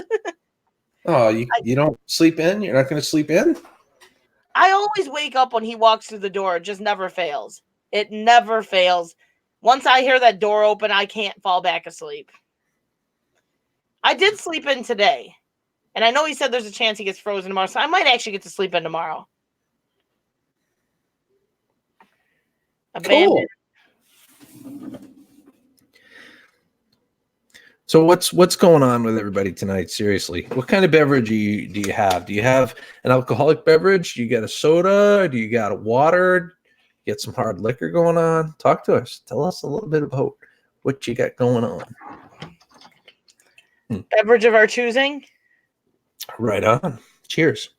Oh, you don't sleep in? You're not going to sleep in? I always wake up when he walks through the door. It just never fails. It never fails. Once I hear that door open, I can't fall back asleep. I did sleep in today. And I know he said there's a chance he gets frozen tomorrow, so I might actually get to sleep in tomorrow. Abandoned. Cool. So what's going on with everybody tonight? Seriously, what kind of beverage do you have? Do you have an alcoholic beverage? Do you got a soda? Do you got a water? Get some hard liquor going on? Talk to us. Tell us a little bit about what you got going on. Beverage of our choosing. Right on. Cheers.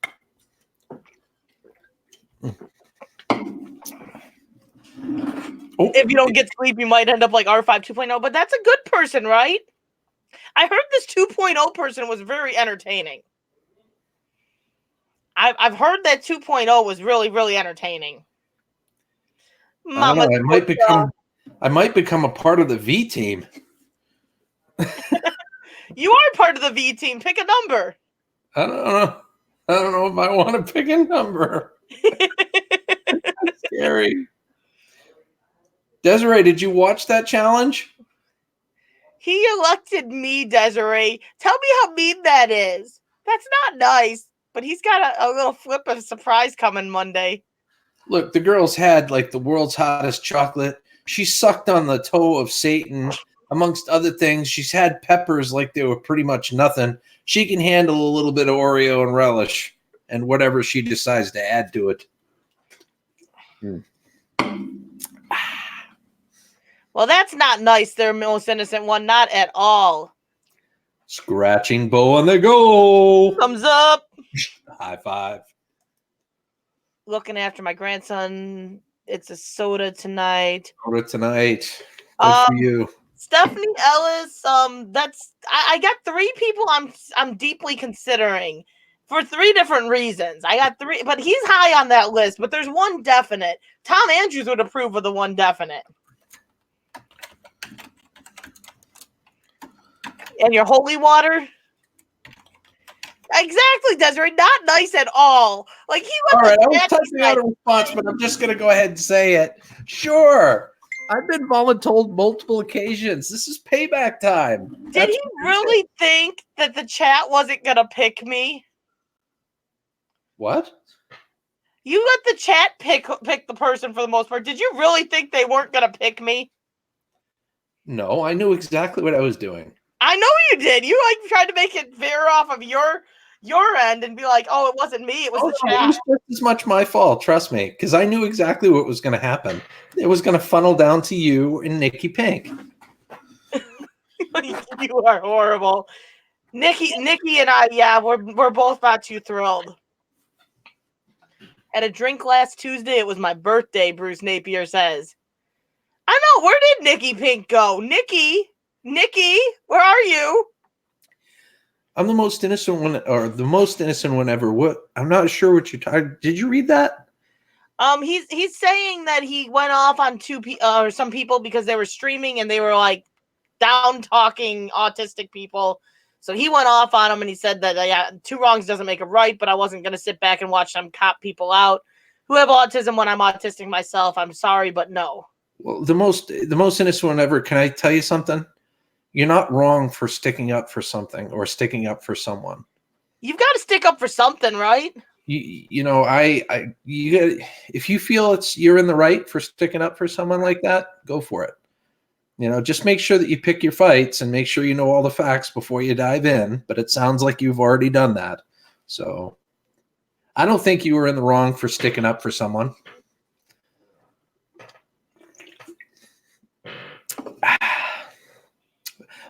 Oh, If you don't get sleep, you might end up like R5 2.0, but that's a good person, right? I heard this 2.0 person was very entertaining. I've heard that 2.0 was really, really entertaining. I don't know. Mama, I might become a part of the V team. you are part of the V team. Pick a number. I don't know. I don't know if I want to pick a number. That's scary. Desiree, did you watch that challenge? He elected me, Desiree. Tell me how mean that is. That's not nice. But he's got a little flip of surprise coming Monday. Look, the girl's had like the world's hottest chocolate. She sucked on the toe of Satan, amongst other things. She's had peppers like they were pretty much nothing. She can handle a little bit of Oreo and relish and whatever she decides to add to it. Well, that's not nice. Their most innocent one. Not at all. Scratching bow on the go. Thumbs up. High five. Looking after my grandson. It's a soda tonight. Soda tonight. Good for you. Stephanie Ellis. I got 3 people I'm deeply considering for 3 different reasons. I got 3, but he's high on that list. But there's one definite. Tom Andrews would approve of the one definite. And your holy water. Exactly, Desiree. Not nice at all. Like he was. All right, I was typing out a response, but I'm just going to go ahead and say it. Sure. I've been voluntold multiple occasions. This is payback time. Did he really think that the chat wasn't going to pick me? What? You let the chat pick the person for the most part. Did you really think they weren't going to pick me? No, I knew exactly what I was doing. I know you did. You like tried to make it veer off of your end and be like, "Oh, it wasn't me. It was the chat." It was just as much my fault. Trust me, because I knew exactly what was going to happen. It was going to funnel down to you and Nikki Pink. You are horrible, Nikki and I. Yeah, we're both not too thrilled. At a drink last Tuesday, it was my birthday. Bruce Napier says, "I know. Where did Nikki Pink go? Nikki, where are you?" I'm the most innocent one, or the most innocent one ever. What? I'm not sure what you're talking. Did you read that? He's saying that he went off on some people because they were streaming and they were like down talking autistic people. So he went off on them and he said that yeah, 2 wrongs doesn't make a right. But I wasn't gonna sit back and watch them cop people out who have autism when I'm autistic myself. I'm sorry, but no. Well, the most innocent one ever. Can I tell you something? You're not wrong for sticking up for something or sticking up for someone. You've got to stick up for something, right? You know, if you feel you're in the right for sticking up for someone like that, go for it. You know, just make sure that you pick your fights and make sure you know all the facts before you dive in. But it sounds like you've already done that. So I don't think you were in the wrong for sticking up for someone.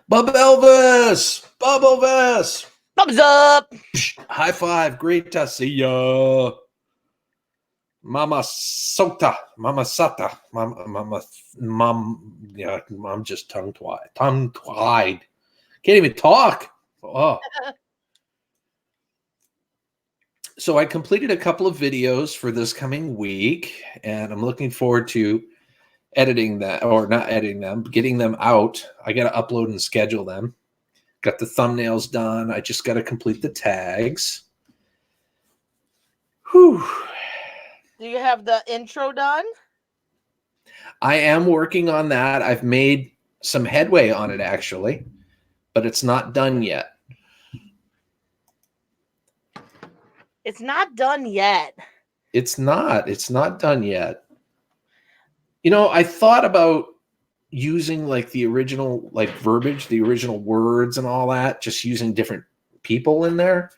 Bub Elvis! Thumbs up! High five. Great to see ya. Mama Sata. Yeah, I'm just tongue-tied. Can't even talk. Oh. So I completed a couple of videos for this coming week, and I'm looking forward to editing that, or not editing them, getting them out. I got to upload and schedule them. Got the thumbnails done. I just got to complete the tags. Whew. Do you have the intro done? I am working on that. I've made some headway on it, actually, but it's not done yet. It's not done yet. It's not done yet. You know, I thought about using like the original like verbiage, the original words and all that, just using different people in there.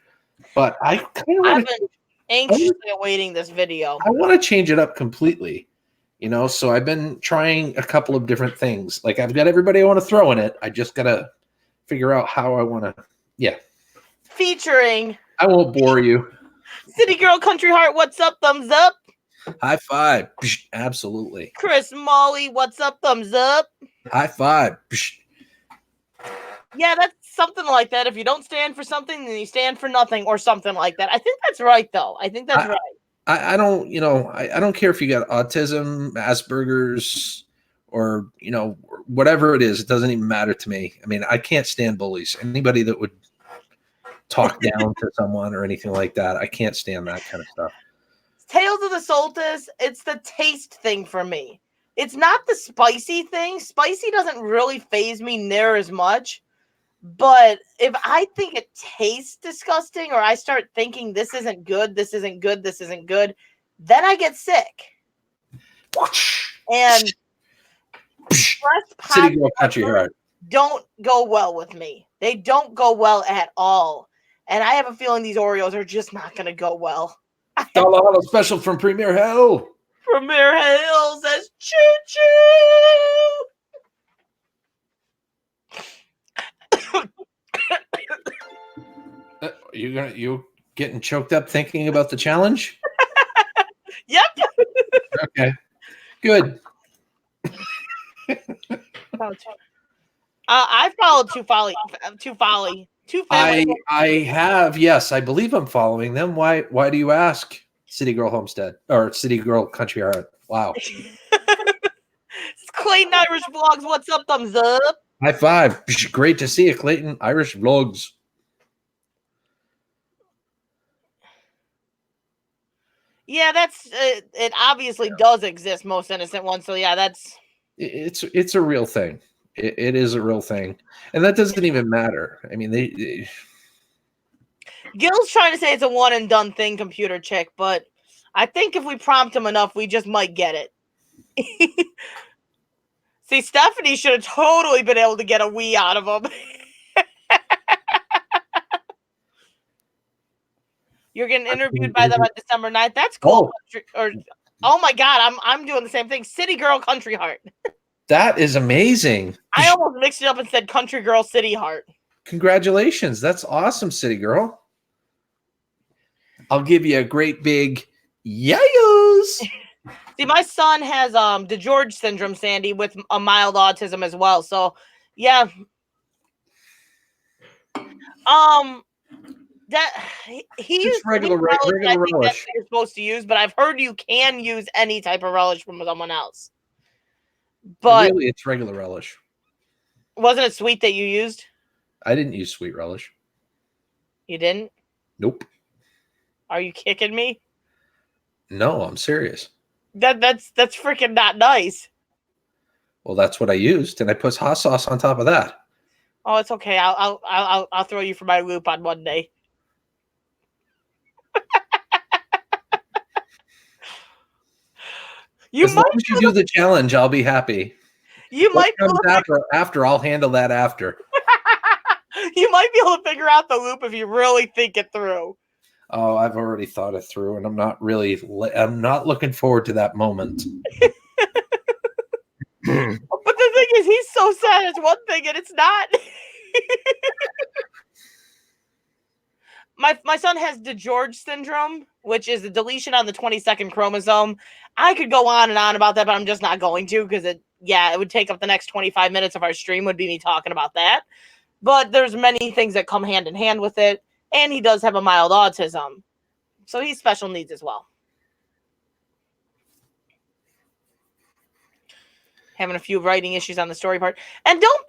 But I kind of I've been anxiously awaiting this video. I want to change it up completely. You know, so I've been trying a couple of different things. Like I've got everybody I want to throw in it. I just gotta figure out how I want to. Yeah. Featuring. I won't bore you. City Girl Country Heart, what's up? Thumbs up. High five. Psh, absolutely. Chris Molly, what's up? Thumbs up. High five. Psh. Yeah, that's something like that. If you don't stand for something, then you stand for nothing, or something like that. I think that's right, though. I think that's right. I don't, you know, I don't care if you got autism, Asperger's, or, you know, whatever it is. It doesn't even matter to me. I mean, I can't stand bullies. Anybody that would talk down to someone or anything like that, I can't stand that kind of stuff. Tales of the Solstice, it's the taste thing for me. It's not the spicy thing. Spicy doesn't really faze me near as much. But if I think it tastes disgusting, or I start thinking this isn't good, this isn't good, this isn't good, then I get sick. And City Girl Country Heart don't go well with me. They don't go well at all. And I have a feeling these Oreos are just not going to go well. $1 special from Premier Hell. Premier Hell says choo choo. You getting choked up thinking about the challenge? Yep. Okay. Good. I followed Two Folly. I have, yes. I believe I'm following them. Why do you ask? City Girl Homestead or City Girl Country Heart. Wow. It's Clayton Irish Vlogs. What's up? Thumbs up. High five. Great to see you, Clayton Irish Vlogs. Yeah, that's it. Obviously, does exist, Most Innocent One. So yeah, that's it's a real thing. It is a real thing, and that doesn't even matter. I mean, they Gil's trying to say it's a one and done thing, computer chick, but I think if we prompt him enough, we just might get it. See, Stephanie should have totally been able to get a Weeeee out of him. You're getting interviewed by them on December 9th. That's cool. Oh my God, I'm doing the same thing. City Girl Country Heart. That is amazing. I almost mixed it up and said Country Girl City Heart. Congratulations. That's awesome, City Girl. I'll give you a great big yayos. See, my son has DeGeorge syndrome, Sandy, with a mild autism as well. So, yeah. That he used regular relish. You're supposed to use, but I've heard you can use any type of relish from someone else. But really, it's regular relish. Wasn't it sweet that you used? I didn't use sweet relish. You didn't? Nope. Are you kicking me? No, I'm serious. That's freaking not nice. Well, that's what I used, and I put hot sauce on top of that. Oh, it's okay. I'll throw you for my loop on Monday. As long as you do the challenge, I'll be happy. You might comes after. I'll handle that after. You might be able to figure out the loop if you really think it through. Oh, I've already thought it through, and I'm not looking forward to that moment. But the thing is, he's so sad it's one thing, and it's not. My son has DeGeorge syndrome, which is a deletion on the 22nd chromosome. I could go on and on about that, but I'm just not going to because it would take up the next 25 minutes of our stream would be me talking about that. But there's many things that come hand in hand with it, and he does have a mild autism. So he's special needs as well. Having a few writing issues on the story part. And don't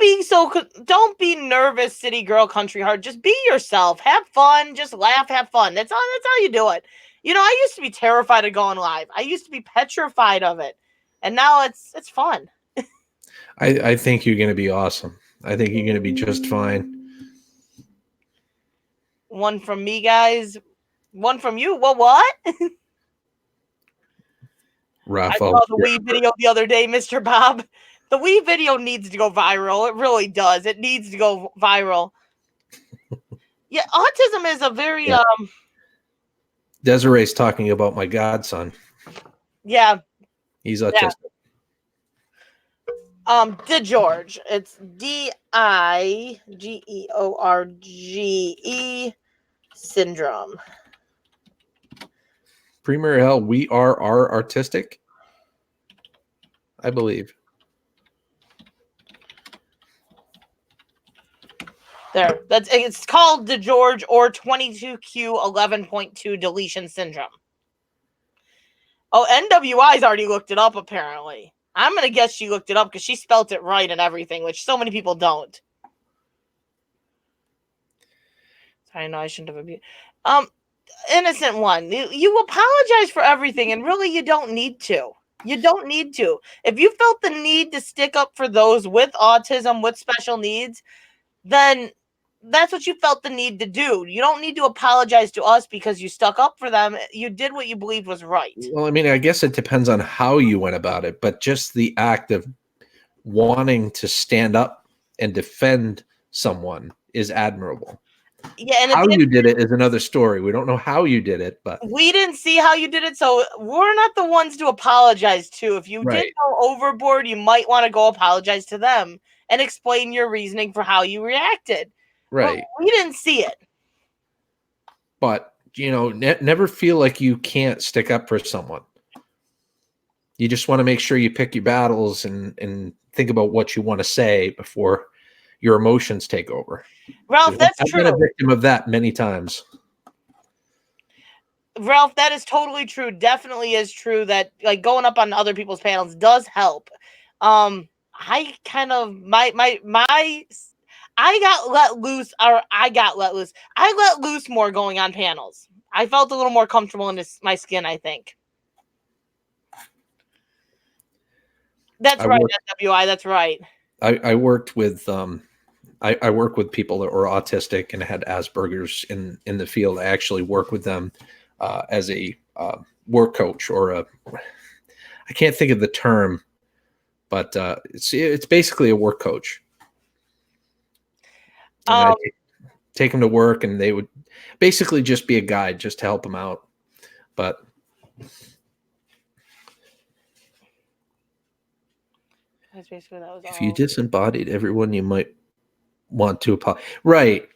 be nervous, city girl, country heart. Just be yourself. Have fun. Just laugh, have fun. That's how you do it. You know, I used to be terrified of going live. I used to be petrified of it. And now it's fun. I think you're going to be awesome. I think you're going to be just fine. One from me, guys. One from you. Well, what? I saw the Weeeee video the other day, Mr. Bob. The Weeeee video needs to go viral. It really does. It needs to go viral. Yeah, autism is a very Desiree's talking about my godson. Yeah. He's autistic. DiGeorge. It's DIGEORGE syndrome. Premier L, we are artistic. I believe. There. It's called DiGeorge or 22q11.2 deletion syndrome. Oh, NWI's already looked it up, apparently. I'm going to guess she looked it up because she spelt it right and everything, which so many people don't. I know I shouldn't have abused. Innocent one. You apologize for everything, and really you don't need to. You don't need to. If you felt the need to stick up for those with autism, with special needs, then that's what you felt the need to do. You don't need to apologize to us because you stuck up for them. You did what you believed was right. Well, I mean, I guess it depends on how you went about it, but just the act of wanting to stand up and defend someone is admirable. Yeah, and how you did it is another story. We don't know how you did it, but we didn't see how you did it, so we're not the ones to apologize to. If you did go overboard, you might want to go apologize to them and explain your reasoning for how you reacted. Right. But we didn't see it. But, you know, never feel like you can't stick up for someone. You just want to make sure you pick your battles and think about what you want to say before your emotions take over. Ralph, that's true. I've been a victim of that many times. Ralph, that is totally true. Definitely is true that like going up on other people's panels does help. I kind of I got let loose. I let loose more going on panels. I felt a little more comfortable in my skin, I think. That's right, SWI. That's right. I worked with I work with people that were autistic and had Asperger's in the field. I actually work with them as a work coach or I can't think of the term, but it's basically a work coach. And I take them to work, and they would basically just be a guide, just to help them out. But if you disembodied everyone, you might want to apologize. Right.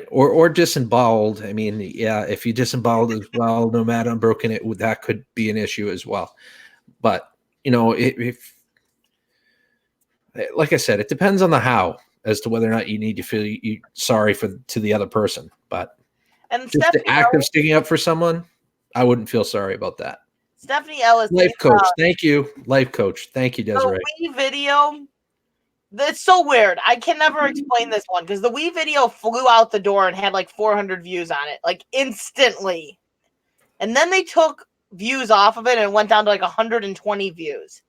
Or disemboweled. I mean, yeah, if you disemboweled as well, no matter unbroken, that could be an issue as well. But, you know, if like I said, it depends on the how as to whether or not you need to feel sorry to the other person. But just the act of sticking up for someone, I wouldn't feel sorry about that. Stephanie Ellis, life coach. Thank you, life coach. Thank you, Desiree. The Weeeee video. That's so weird. I can never explain this one because the Weeeee video flew out the door and had like 400 views on it, like instantly. And then they took views off of it and it went down to like 120 views.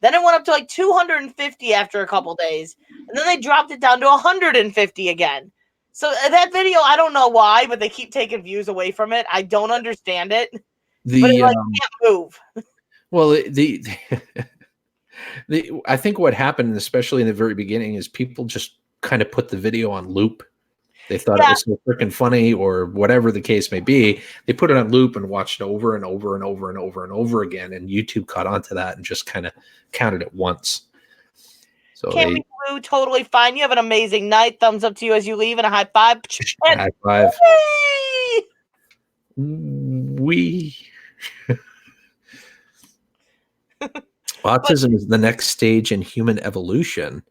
Then it went up to like 250 after a couple days. And then they dropped it down to 150 again. So that video, I don't know why, but they keep taking views away from it. I don't understand it. But it like can't move. Well, I think what happened, especially in the very beginning, is people just kind of put the video on loop. They thought it was so freaking funny or whatever the case may be. They put it on loop and watched it over and over and over and over and over again. And YouTube caught on to that and just kind of counted it once. So Cammy Blue, totally fine. You have an amazing night. Thumbs up to you as you leave and a high five. High five. Weeeee. Autism is the next stage in human evolution.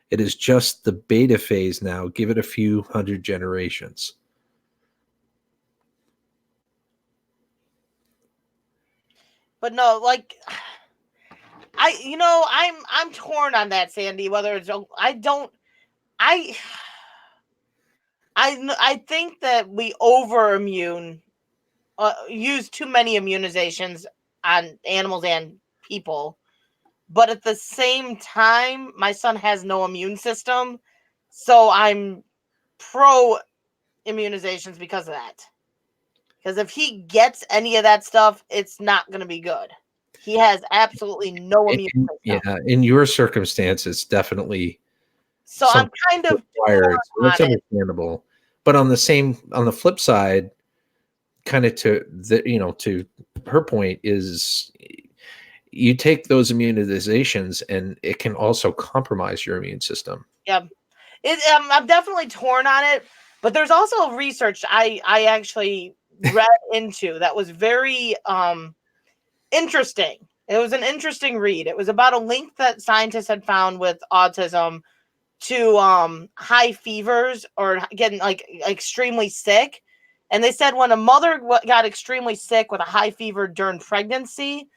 It is just the beta phase now. Give it a few hundred generations. But no, like I'm torn on that, Sandy. Whether it's I think that we use too many immunizations on animals and people, but at the same time, my son has no immune system, so I'm pro immunizations because of that. Because if he gets any of that stuff, it's not going to be good. He has absolutely no immune system. Yeah, in your circumstances, definitely. So I'm kind of required. So that's understandable. But on the flip side, kind of to her point is, you take those immunizations and it can also compromise your immune system. Yeah, I'm definitely torn on it. But there's also research I actually read into that was very interesting. It was an interesting read. It was about a link that scientists had found with autism to high fevers or getting like extremely sick. And they said when a mother got extremely sick with a high fever during pregnancy,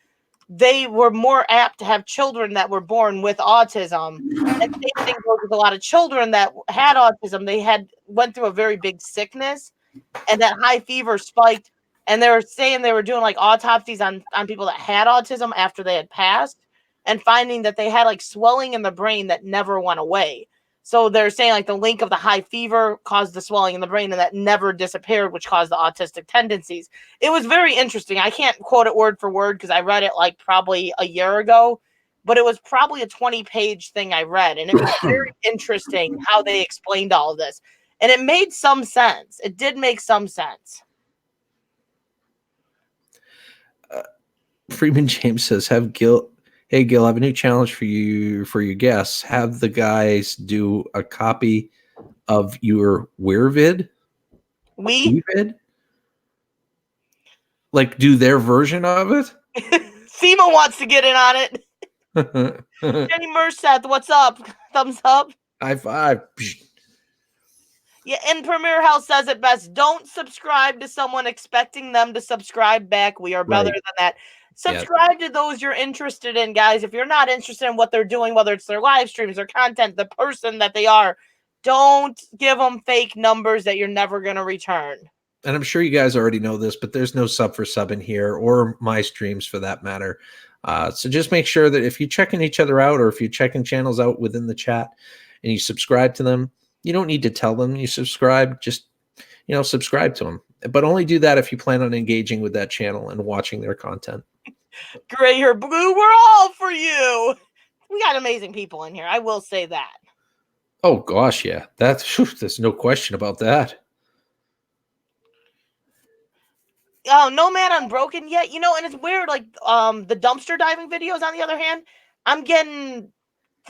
they were more apt to have children that were born with autism. And same thing goes with a lot of children that had autism. They went through a very big sickness, and that high fever spiked. And they were saying they were doing like autopsies on people that had autism after they had passed, and finding that they had like swelling in the brain that never went away. So they're saying like the link of the high fever caused the swelling in the brain, and that never disappeared, which caused the autistic tendencies. It was very interesting. I can't quote it word for word because I read it like probably a year ago, but it was probably a 20-page thing I read. And it was very interesting how they explained all of this. And it made some sense. It did make some sense. Freeman James says, hey Gil, I have a new challenge for your guests. Have the guys do a copy of your Weeeee vid? Like do their version of it? FEMA wants to get in on it. Jenny Merseth, what's up? Thumbs up. High five. Yeah, and Premier Health says it best. Don't subscribe to someone expecting them to subscribe back. We are better than that. Subscribe to those you're interested in, guys. If you're not interested in what they're doing, whether it's their live streams, their content, the person that they are, don't give them fake numbers that you're never going to return. And I'm sure you guys already know this, but there's no sub for sub in here, or my streams for that matter. So just make sure that if you're checking each other out, or if you're checking channels out within the chat and you subscribe to them, you don't need to tell them you subscribe. Just, subscribe to them. But only do that if you plan on engaging with that channel and watching their content. Gray or blue, we're all for you. We got amazing people in here. I will say that. Oh, gosh, yeah. There's no question about that. Oh, no man unbroken yet. And it's weird. Like the dumpster diving videos, on the other hand, I'm getting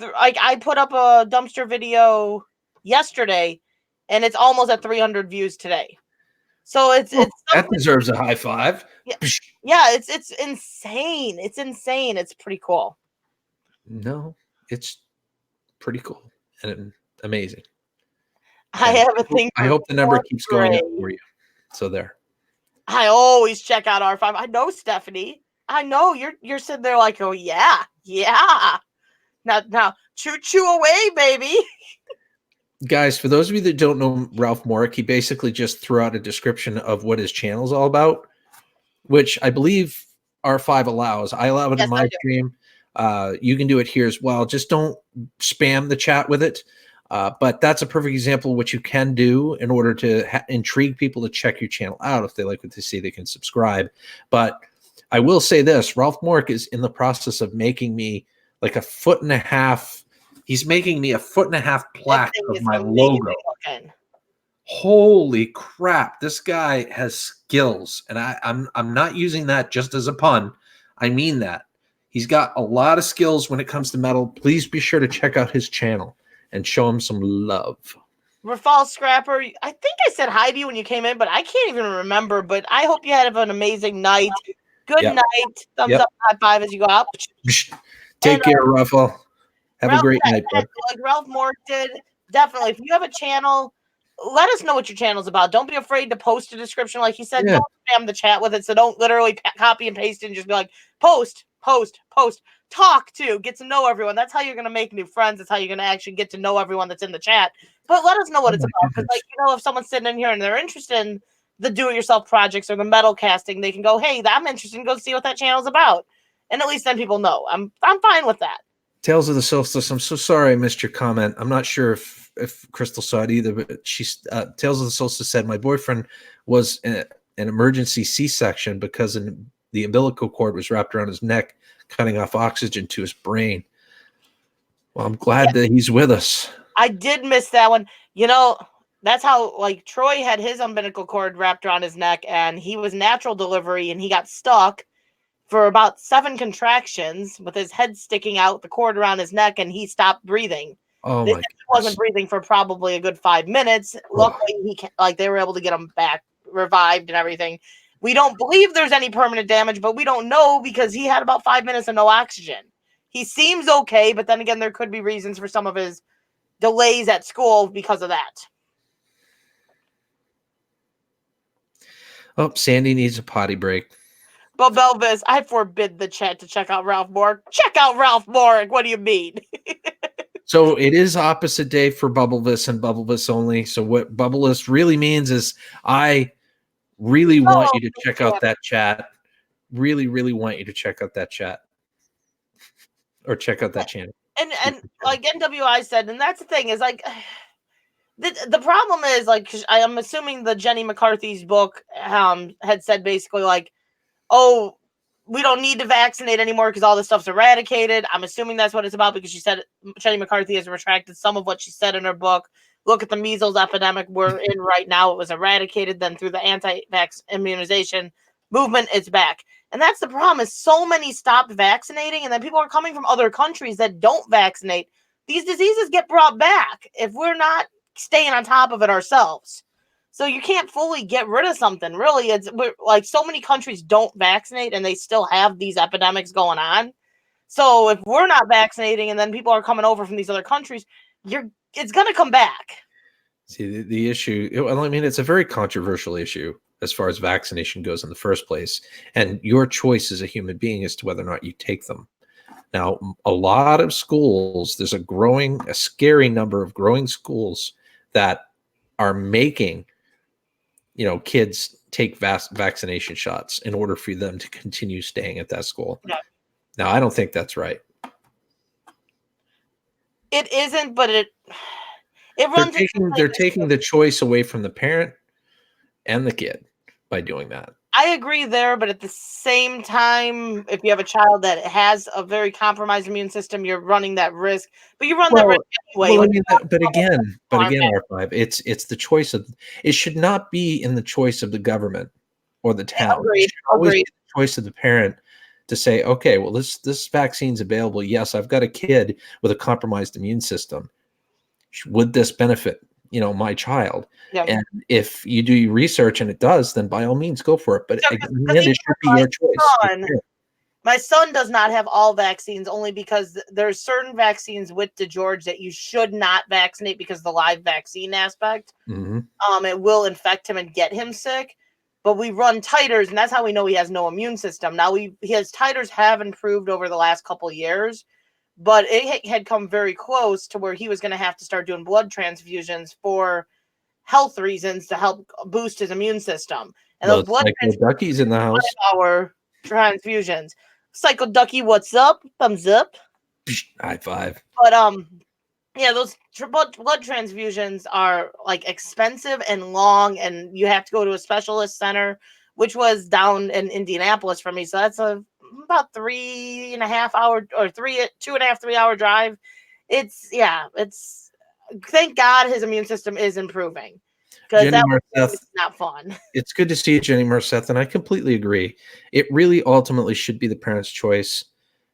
like I put up a dumpster video yesterday, and it's almost at 300 views today. So it's that deserves a high five. Yeah, it's insane. It's insane. It's pretty cool. No, it's pretty cool and amazing. I have a thing. I hope the number keeps going up for you. So there. I always check out R5. I know, Stephanie. I know you're sitting there like, oh yeah. Now choo choo away, baby. Guys, for those of you that don't know Ralph Morick, he basically just threw out a description of what his channel is all about, which I believe R5 allows. I allow it in my stream. You can do it here as well. Just don't spam the chat with it. But that's a perfect example of what you can do in order to intrigue people to check your channel out. If they like what they see, they can subscribe. But I will say this, Ralph Morick is in the process of making me like 1.5 feet. He's making me 1.5 feet plaque of my logo. Looking. Holy crap. This guy has skills. And I'm not using that just as a pun. I mean that. He's got a lot of skills when it comes to metal. Please be sure to check out his channel and show him some love. Rafal Scrapper, I think I said hi to you when you came in, but I can't even remember. But I hope you had an amazing night. Good night. Thumbs up, high five as you go out. Take care, Rafal. Have a great night, bud. Like Ralph Moore did. Definitely. If you have a channel, let us know what your channel's about. Don't be afraid to post a description. Like he said, don't spam the chat with it. So don't literally copy and paste it and just be like, post, post, post. Talk to, get to know everyone. That's how you're gonna make new friends. That's how you're gonna actually get to know everyone that's in the chat. But let us know what it's about. Because, like, you know, if someone's sitting in here and they're interested in the do-it-yourself projects or the metal casting, they can go, hey, I'm interested, and go see what that channel's about. And at least then people know. I'm fine with that. Tales of the Solstice. I'm so sorry I missed your comment. I'm not sure if Crystal saw it either, but she's Tales of the Solstice said my boyfriend was in an emergency C-section because the umbilical cord was wrapped around his neck, cutting off oxygen to his brain. Well, I'm glad that he's with us. I did miss that one. You know, that's how, like, Troy had his umbilical cord wrapped around his neck, and he was natural delivery, and he got stuck for about 7 contractions with his head sticking out, the cord around his neck, and he stopped breathing. Oh He my! wasn't breathing for probably a good 5 minutes. Luckily, they were able to get him back revived and everything. We don't believe there's any permanent damage, but we don't know because he had about 5 minutes of no oxygen. He seems okay, but then again, there could be reasons for some of his delays at school because of that. Oh, Sandy needs a potty break. But Belvis, I forbid the chat to check out Ralph Morg. Check out Ralph Morg. What do you mean? So it is opposite day for Bubblevis and Bubblevis only. So what Bubblevis really means is I really want you to check out that chat. Really, really want you to check out that chat. Or check out that channel. And like NWI said, and that's the thing, is like the problem is, like, I am assuming the Jenny McCarthy's book had said basically like, oh, we don't need to vaccinate anymore because all this stuff's eradicated. I'm assuming that's what it's about because she said Jenny McCarthy has retracted some of what she said in her book. Look at the measles epidemic we're in right now. It was eradicated. Then through the anti-vax immunization movement, it's back. And that's the problem, is so many stopped vaccinating, and then people are coming from other countries that don't vaccinate. These diseases get brought back if we're not staying on top of it ourselves. So you can't fully get rid of something, really. We're like, so many countries don't vaccinate, and they still have these epidemics going on. So if we're not vaccinating, and then people are coming over from these other countries, it's going to come back. See, the issue, I mean, it's a very controversial issue as far as vaccination goes in the first place. And your choice as a human being as to whether or not you take them. Now, a lot of schools, there's a scary number of growing schools that are making, kids take vaccination shots in order for them to continue staying at that school. Yeah. Now, I don't think that's right. It isn't, but it runs. They're taking the choice away from the parent and the kid by doing that. I agree there, but at the same time, if you have a child that has a very compromised immune system, you're running that risk. But you run that risk anyway. Well, I mean, but again, R5, it's the choice of. It should not be in the choice of the government or the town. Agreed. It should always be the choice of the parent to say, okay, well, this vaccine's available. Yes, I've got a kid with a compromised immune system. Would this benefit my child? Yeah. And if you do your research and it does, then by all means go for it. But again, it should be your choice. My son does not have all vaccines, only because there's certain vaccines with DeGeorge that you should not vaccinate because of the live vaccine aspect. Mm-hmm. It will infect him and get him sick. But we run titers, and that's how we know he has no immune system. Now his titers have improved over the last couple of years. But it had come very close to where he was going to have to start doing blood transfusions for health reasons to help boost his immune system. And those blood Ducky's in the house. Our transfusions. Psycho Ducky, what's up? Thumbs up. High five. But yeah, those blood transfusions are like expensive and long, and you have to go to a specialist center, which was down in Indianapolis for me. So that's about 3.5 hour or 2.5-3 hour drive. It's thank God his immune system is improving, because that was not fun. It's good to see you, Jenny Marceth, and I completely agree. It really ultimately should be the parent's choice,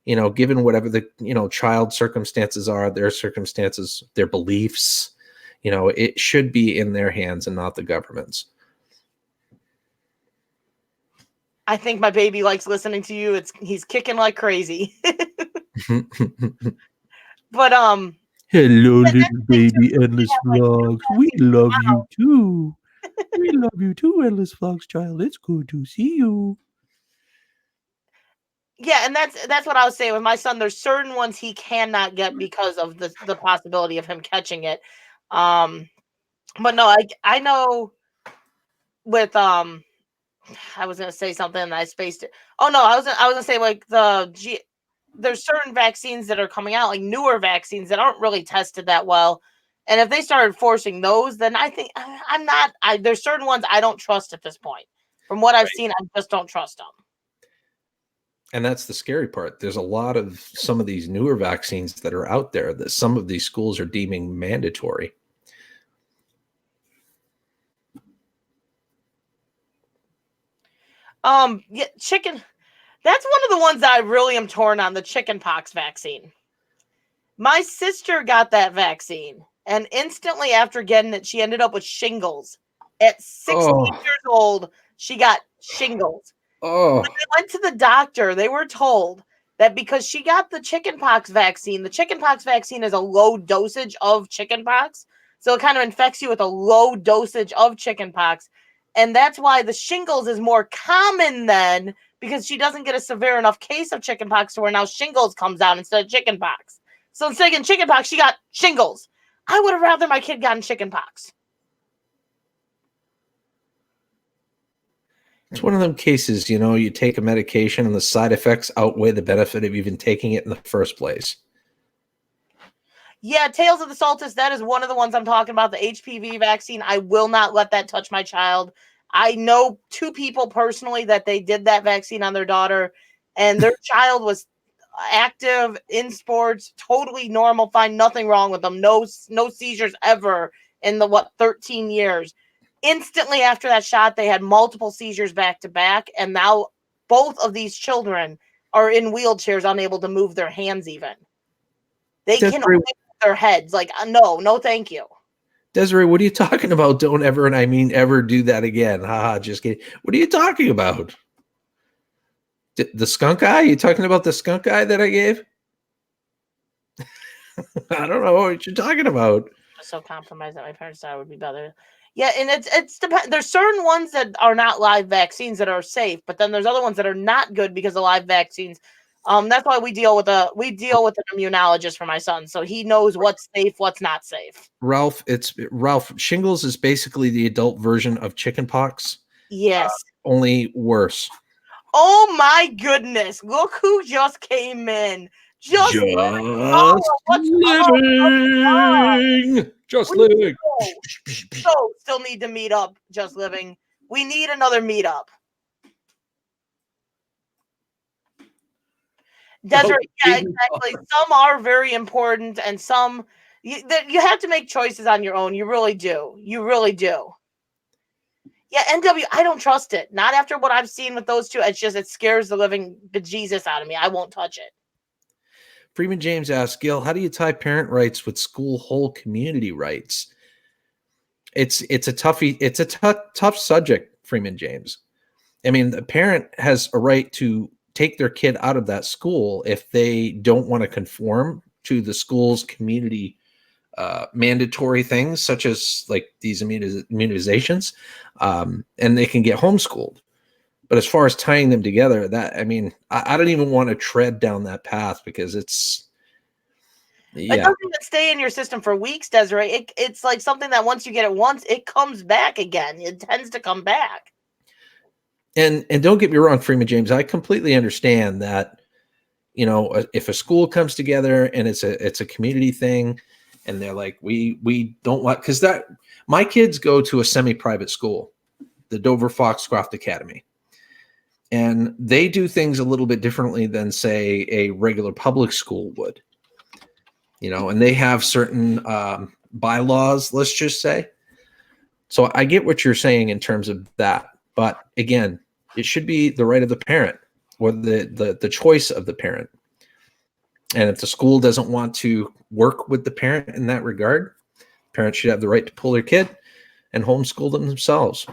given whatever the child's circumstances are, their circumstances, their beliefs. It should be in their hands and not the government's. I think my baby likes listening to you. He's kicking like crazy. But hello, little baby, endless vlogs. We love you too. We love you too, Endless Flux Child. It's good to see you. Yeah, and that's what I was saying with my son. There's certain ones he cannot get because of the possibility of him catching it. But no, I know with I was gonna say something and I spaced it. Oh no, I was gonna say like there's certain vaccines that are coming out, like newer vaccines that aren't really tested that well. And if they started forcing those, then I think there's certain ones I don't trust at this point. From what I've seen, I just don't trust them. And that's the scary part. There's a lot of some of these newer vaccines that are out there that some of these schools are deeming mandatory. Yeah, chicken. That's one of the ones that I really am torn on, the chickenpox vaccine. My sister got that vaccine, and instantly after getting it, she ended up with shingles. At 16 years old, she got shingles. When they went to the doctor, they were told that because she got the chickenpox vaccine is a low dosage of chickenpox. So it kind of infects you with a low dosage of chickenpox. And that's why the shingles is more common then, because she doesn't get a severe enough case of chickenpox to where now shingles comes out instead of chickenpox. So instead of getting chickenpox, she got shingles. I would have rather my kid gotten chickenpox. It's one of them cases, you know, you take a medication and the side effects outweigh the benefit of even taking it in the first place. Yeah, Tales of the Saltis, that is one of the ones I'm talking about, the HPV vaccine. I will not let that touch my child. I know 2 people personally that they did that vaccine on their daughter, and their child was active in sports, totally normal, fine, nothing wrong with them. No seizures ever in the 13 years. Instantly after that shot, they had multiple seizures back to back, and now both of these children are in wheelchairs, unable to move their hands even. They can only move their heads. Like, no, thank you. Desiree, what are you talking about? Don't ever, and I mean ever, do that again. Haha, just kidding. What are you talking about? The skunk eye? You talking about the skunk eye that I gave? I don't know what you're talking about. So compromised that my parents thought would be better. Yeah, and it's there's certain ones that are not live vaccines that are safe, but then there's other ones that are not good because of live vaccines. That's why we deal with an immunologist for my son, so he knows what's safe, what's not safe. Ralph, shingles is basically the adult version of chickenpox. Yes. Only worse. Oh my goodness. Look who just came in. Just living. Just living. So still need to meet up. Just living. We need another meetup. Desiree, yeah, exactly. Some are very important, and some you have to make choices on your own. You really do. You really do. Yeah, NW, I don't trust it. Not after what I've seen with those two. It scares the living bejesus out of me. I won't touch it. Freeman James asks, Gil, how do you tie parent rights with school whole community rights? It's a tough subject, Freeman James. I mean, the parent has a right to take their kid out of that school if they don't want to conform to the school's community mandatory things, such as like these immunizations, and they can get homeschooled. But as far as tying them together, I don't even want to tread down that path because it doesn't even stay in your system for weeks, Desiree. It's like something that once you get it once, it comes back again. It tends to come back. And don't get me wrong, Freeman James, I completely understand that, you know, if a school comes together and it's a community thing, and they're like, we don't want, because my kids go to a semi-private school, the Dover Foxcroft Academy. And they do things a little bit differently than, say, a regular public school would. You know, and they have certain bylaws, let's just say. So I get what you're saying in terms of that. But again, it should be the right of the parent or the choice of the parent. And if the school doesn't want to work with the parent in that regard, parents should have the right to pull their kid and homeschool them themselves.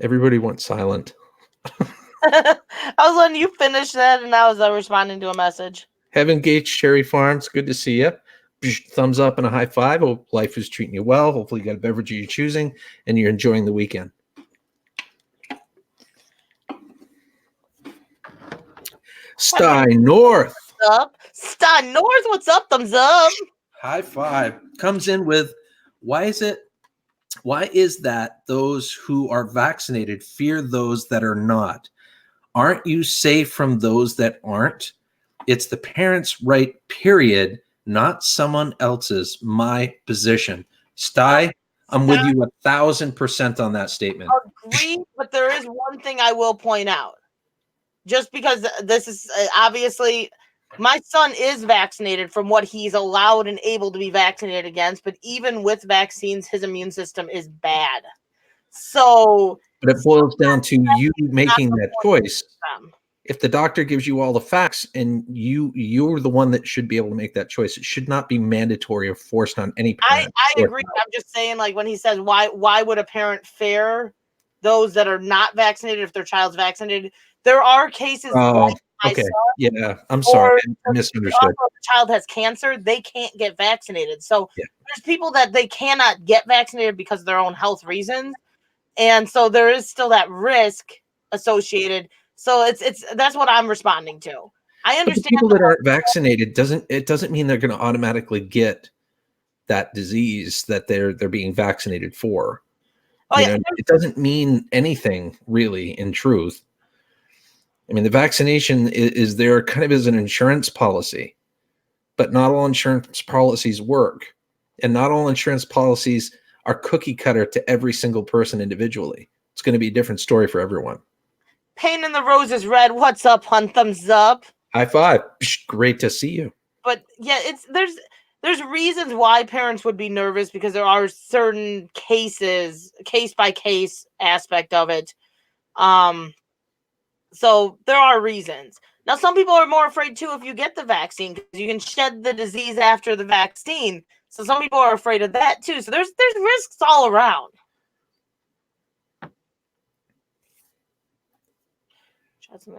Everybody went silent. I was letting you finish that, and I was responding to a message. Heaven Gates Cherry Farms, good to see you. Thumbs up and a high five. Hope life is treating you well. Hopefully you got a beverage you're choosing and you're enjoying the weekend. Stein North. What's up? Stein North, what's up? Thumbs up. High five. Comes in with, why is that those who are vaccinated fear those that are not? Aren't you safe from those that aren't? It's the parents' right, period, not someone else's. My position. Sty, I'm with you 1,000% on that statement. Agree, but there is one thing I will point out. Just because this is obviously, my son is vaccinated from what he's allowed and able to be vaccinated against, but even with vaccines, his immune system is bad. So, but it boils down to you making that choice. If the doctor gives you all the facts and you're the one that should be able to make that choice, it should not be mandatory or forced on any parent. I agree. I'm just saying, like, when he says why would a parent fear those that are not vaccinated if their child's vaccinated? There are cases like my son, yeah, I'm sorry, I misunderstood. If the child has cancer, they can't get vaccinated. So there's people that they cannot get vaccinated because of their own health reasons. And so there is still that risk associated. So it's that's what I'm responding to. I understand people that aren't vaccinated doesn't mean they're going to automatically get that disease that they're being vaccinated for. It doesn't mean anything really, in truth. I mean, the vaccination is there kind of as an insurance policy, but not all insurance policies work, and not all insurance policies are cookie cutter to every single person individually. It's going to be a different story for everyone. Pain in the Roses Red, what's up, hun? Thumbs up. High five. Great to see you. But yeah, there's reasons why parents would be nervous because there are certain cases, case by case aspect of it. So there are reasons. Now, some people are more afraid too if you get the vaccine because you can shed the disease after the vaccine. So some people are afraid of that too. So there's risks all around.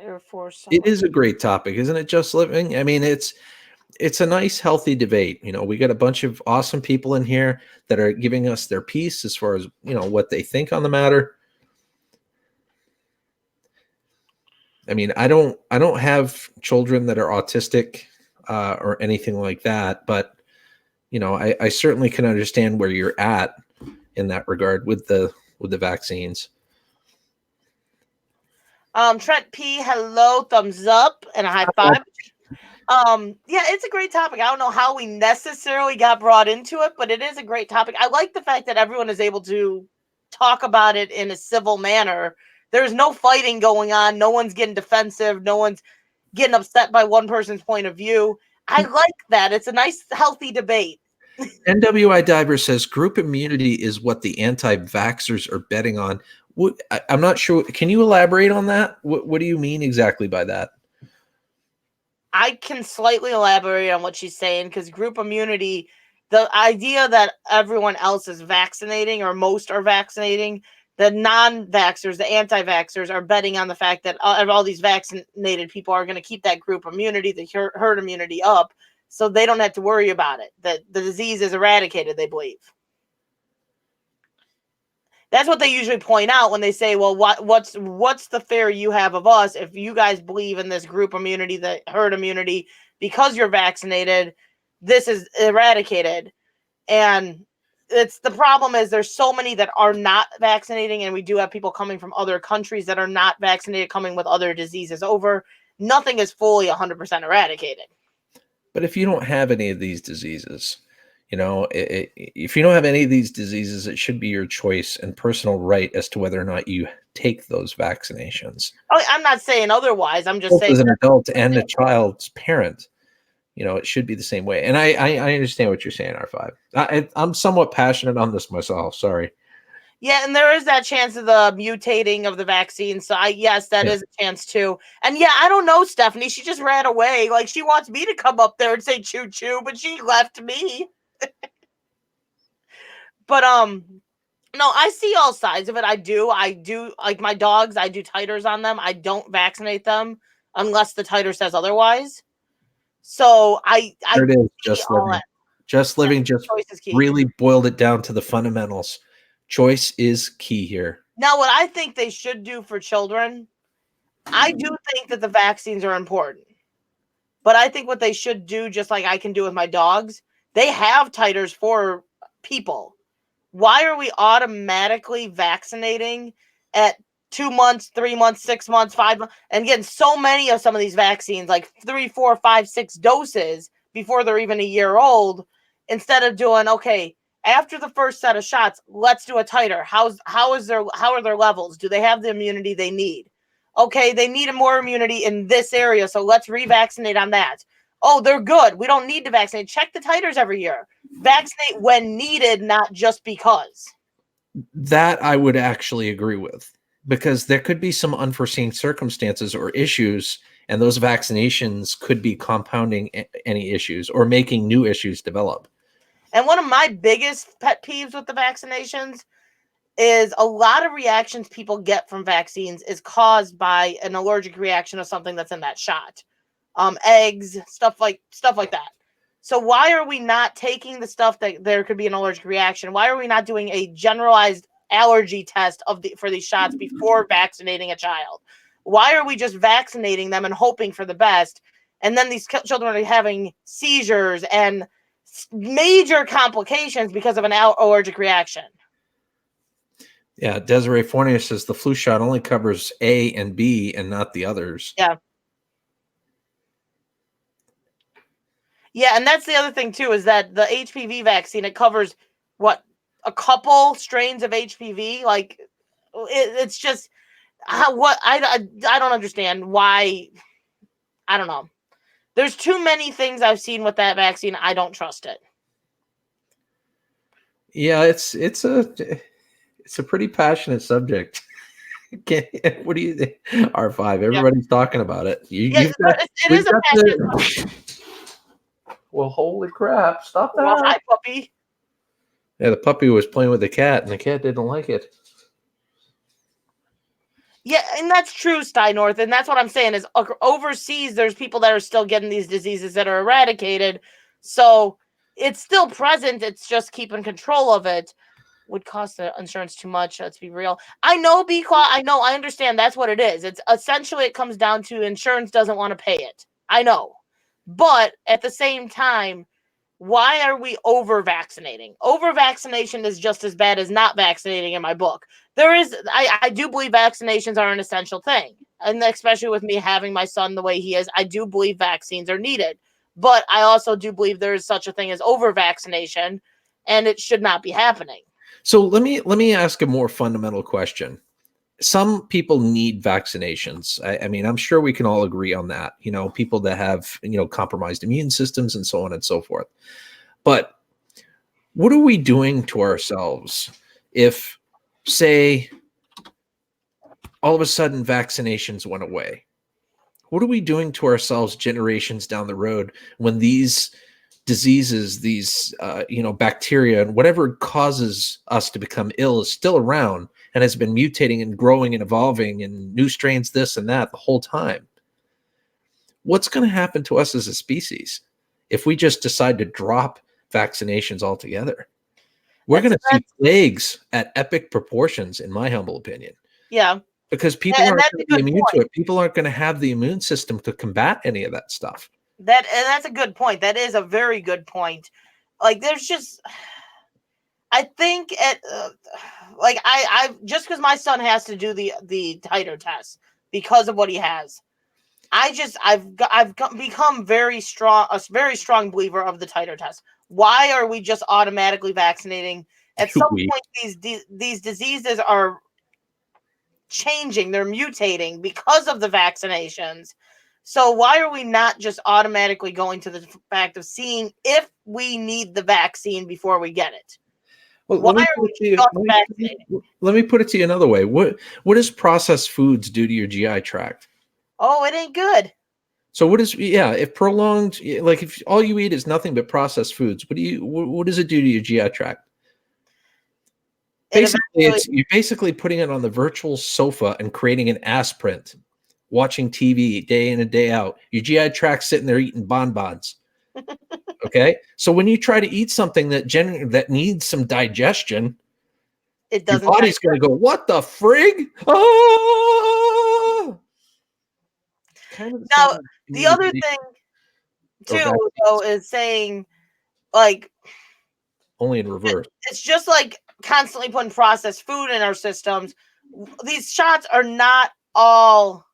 Air Force. It is a great topic, isn't it? Just living. I mean, it's a nice, healthy debate. We got a bunch of awesome people in here that are giving us their piece as far as what they think on the matter. I mean, I don't have children that are autistic or anything like that, but I certainly can understand where you're at in that regard with the vaccines. Trent P, hello, thumbs up and a high five. Yeah, it's a great topic. I don't know how we necessarily got brought into it, but it is a great topic. I like the fact that everyone is able to talk about it in a civil manner. There's no fighting going on. No one's getting defensive. No one's getting upset by one person's point of view. I like that. It's a nice, healthy debate. NWI Diver says group immunity is what the anti-vaxxers are betting on. I'm not sure. Can you elaborate on that? What do you mean exactly by that? I can slightly elaborate on what she's saying because group immunity, the idea that everyone else is vaccinating or most are vaccinating, the non-vaxxers, the anti-vaxxers are betting on the fact that all these vaccinated people are going to keep that group immunity, the herd immunity up, so they don't have to worry about it. That the disease is eradicated, they believe. That's what they usually point out when they say, well, what's the fear you have of us if you guys believe in this group immunity, the herd immunity, because you're vaccinated, this is eradicated. And the problem is there's so many that are not vaccinating, and we do have people coming from other countries that are not vaccinated coming with other diseases over. Nothing is fully 100% eradicated. But if you don't have any of these diseases, if you don't have any of these diseases, it should be your choice and personal right as to whether or not you take those vaccinations. I'm not saying otherwise. I'm just saying as an adult and a child's parent, it should be the same way. And I understand what you're saying, R5. I'm somewhat passionate on this myself. Sorry. Yeah, and there is that chance of the mutating of the vaccine. So yes, that is a chance too. And yeah, I don't know, Stephanie. She just ran away. Like she wants me to come up there and say choo choo, but she left me. But no, I see all sides of it. I do like my dogs. I do titers on them. I don't vaccinate them unless the titer says otherwise. So There it is. see Just all living. that. Just living. Just Choice is key. really boiled it down to the fundamentals. Choice is key here. Now, what I think they should do for children, I do think that the vaccines are important. But I think what they should do, just like I can do with my dogs, they have titers for people. Why are we automatically vaccinating at 2 months, 3 months, 6 months, 5 months, and getting so many of some of these vaccines, like 3, 4, 5, 6 doses before they're even a year old, instead of doing, okay, after the first set of shots, let's do a titer. How are their levels? Do they have the immunity they need? Okay, they need more immunity in this area, so let's revaccinate on that. Oh, they're good. We don't need to vaccinate. Check the titers every year. Vaccinate when needed, not just because. That I would actually agree with, because there could be some unforeseen circumstances or issues, and those vaccinations could be compounding any issues or making new issues develop. And one of my biggest pet peeves with the vaccinations is a lot of reactions people get from vaccines is caused by an allergic reaction of something that's in that shot. Eggs, stuff like that. So why are we not taking the stuff that there could be an allergic reaction? Why are we not doing a generalized allergy test for these shots before vaccinating a child? Why are we just vaccinating them and hoping for the best? And then these children are having seizures and major complications because of an allergic reaction. Yeah, Desiree Fournier says the flu shot only covers A and B and not the others. Yeah. Yeah, and that's the other thing too, is that the HPV vaccine, it covers what, a couple strains of HPV. Like it's just I don't understand why. I don't know. There's too many things I've seen with that vaccine. I don't trust it. Yeah, it's a pretty passionate subjct. What do you think? R5. Everybody's talking about it. It is a passionate subject. Well, holy crap! Stop that! Well, hi, puppy. Yeah, the puppy was playing with the cat, and the cat didn't like it. Yeah, and that's true, Steinorth, and that's what I'm saying is overseas there's people that are still getting these diseases that are eradicated, so it's still present. It's just keeping control of it. Would cost the insurance too much. Let's be real. I know, I understand that's what it is. It's essentially it comes down to insurance doesn't want to pay it. I know, but at the same time, why are we over vaccinating? Over vaccination is just as bad as not vaccinating in my book. I do believe vaccinations are an essential thing. And especially with me having my son the way he is, I do believe vaccines are needed. But I also do believe there is such a thing as over vaccination, and it should not be happening. So let me ask a more fundamental question. Some people need vaccinations. I mean, I'm sure we can all agree on that. You know, people that have, compromised immune systems and so on and so forth. But what are we doing to ourselves if, say, all of a sudden vaccinations went away? What are we doing to ourselves generations down the road when these diseases, these bacteria and whatever causes us to become ill is still around and has been mutating and growing and evolving and new strains, this and that the whole time? What's going to happen to us as a species if we just decide to drop vaccinations altogether? We're going to see plagues at epic proportions, in my humble opinion. Yeah. Because people aren't going to be immune to it. People aren't going to have the immune system to combat any of that stuff. That's a good point. That is a very good point. Like, there's just, I think I just because my son has to do the titer test because of what he has, I've become a very strong believer of the titer test. Why are we just automatically vaccinating? At some point, these diseases are changing, they're mutating because of the vaccinations. So why are we not just automatically going to the fact of seeing if we need the vaccine before we get it? Well, let me put it to you another way. What does processed foods do to your GI tract? Oh, it ain't good. So if prolonged, like if all you eat is nothing but processed foods, what does it do to your GI tract? Basically, you're basically putting it on the virtual sofa and creating an ass print watching TV day in and day out. Your GI tract sitting there eating bonbons. Okay, so when you try to eat something that needs some digestion, It your doesn't. body's going to go, "What the frig?" Ah! Kind of Now, same the other thing too, though, is saying like only in reverse. it's just like constantly putting processed food in our systems. These shots are not all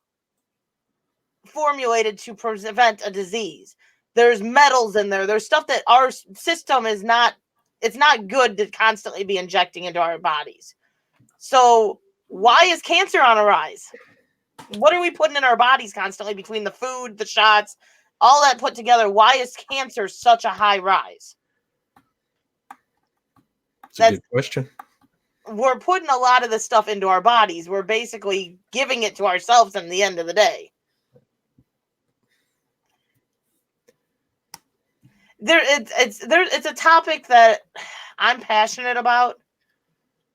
formulated to prevent a disease. There's metals in there. There's stuff that our system is not. It's not good to constantly be injecting into our bodies. So why is cancer on a rise? What are we putting in our bodies constantly between the food, the shots, all that put together? Why is cancer such a high rise? That's a good question. We're putting a lot of this stuff into our bodies. We're basically giving it to ourselves in the end of the day. It's a topic that I'm passionate about,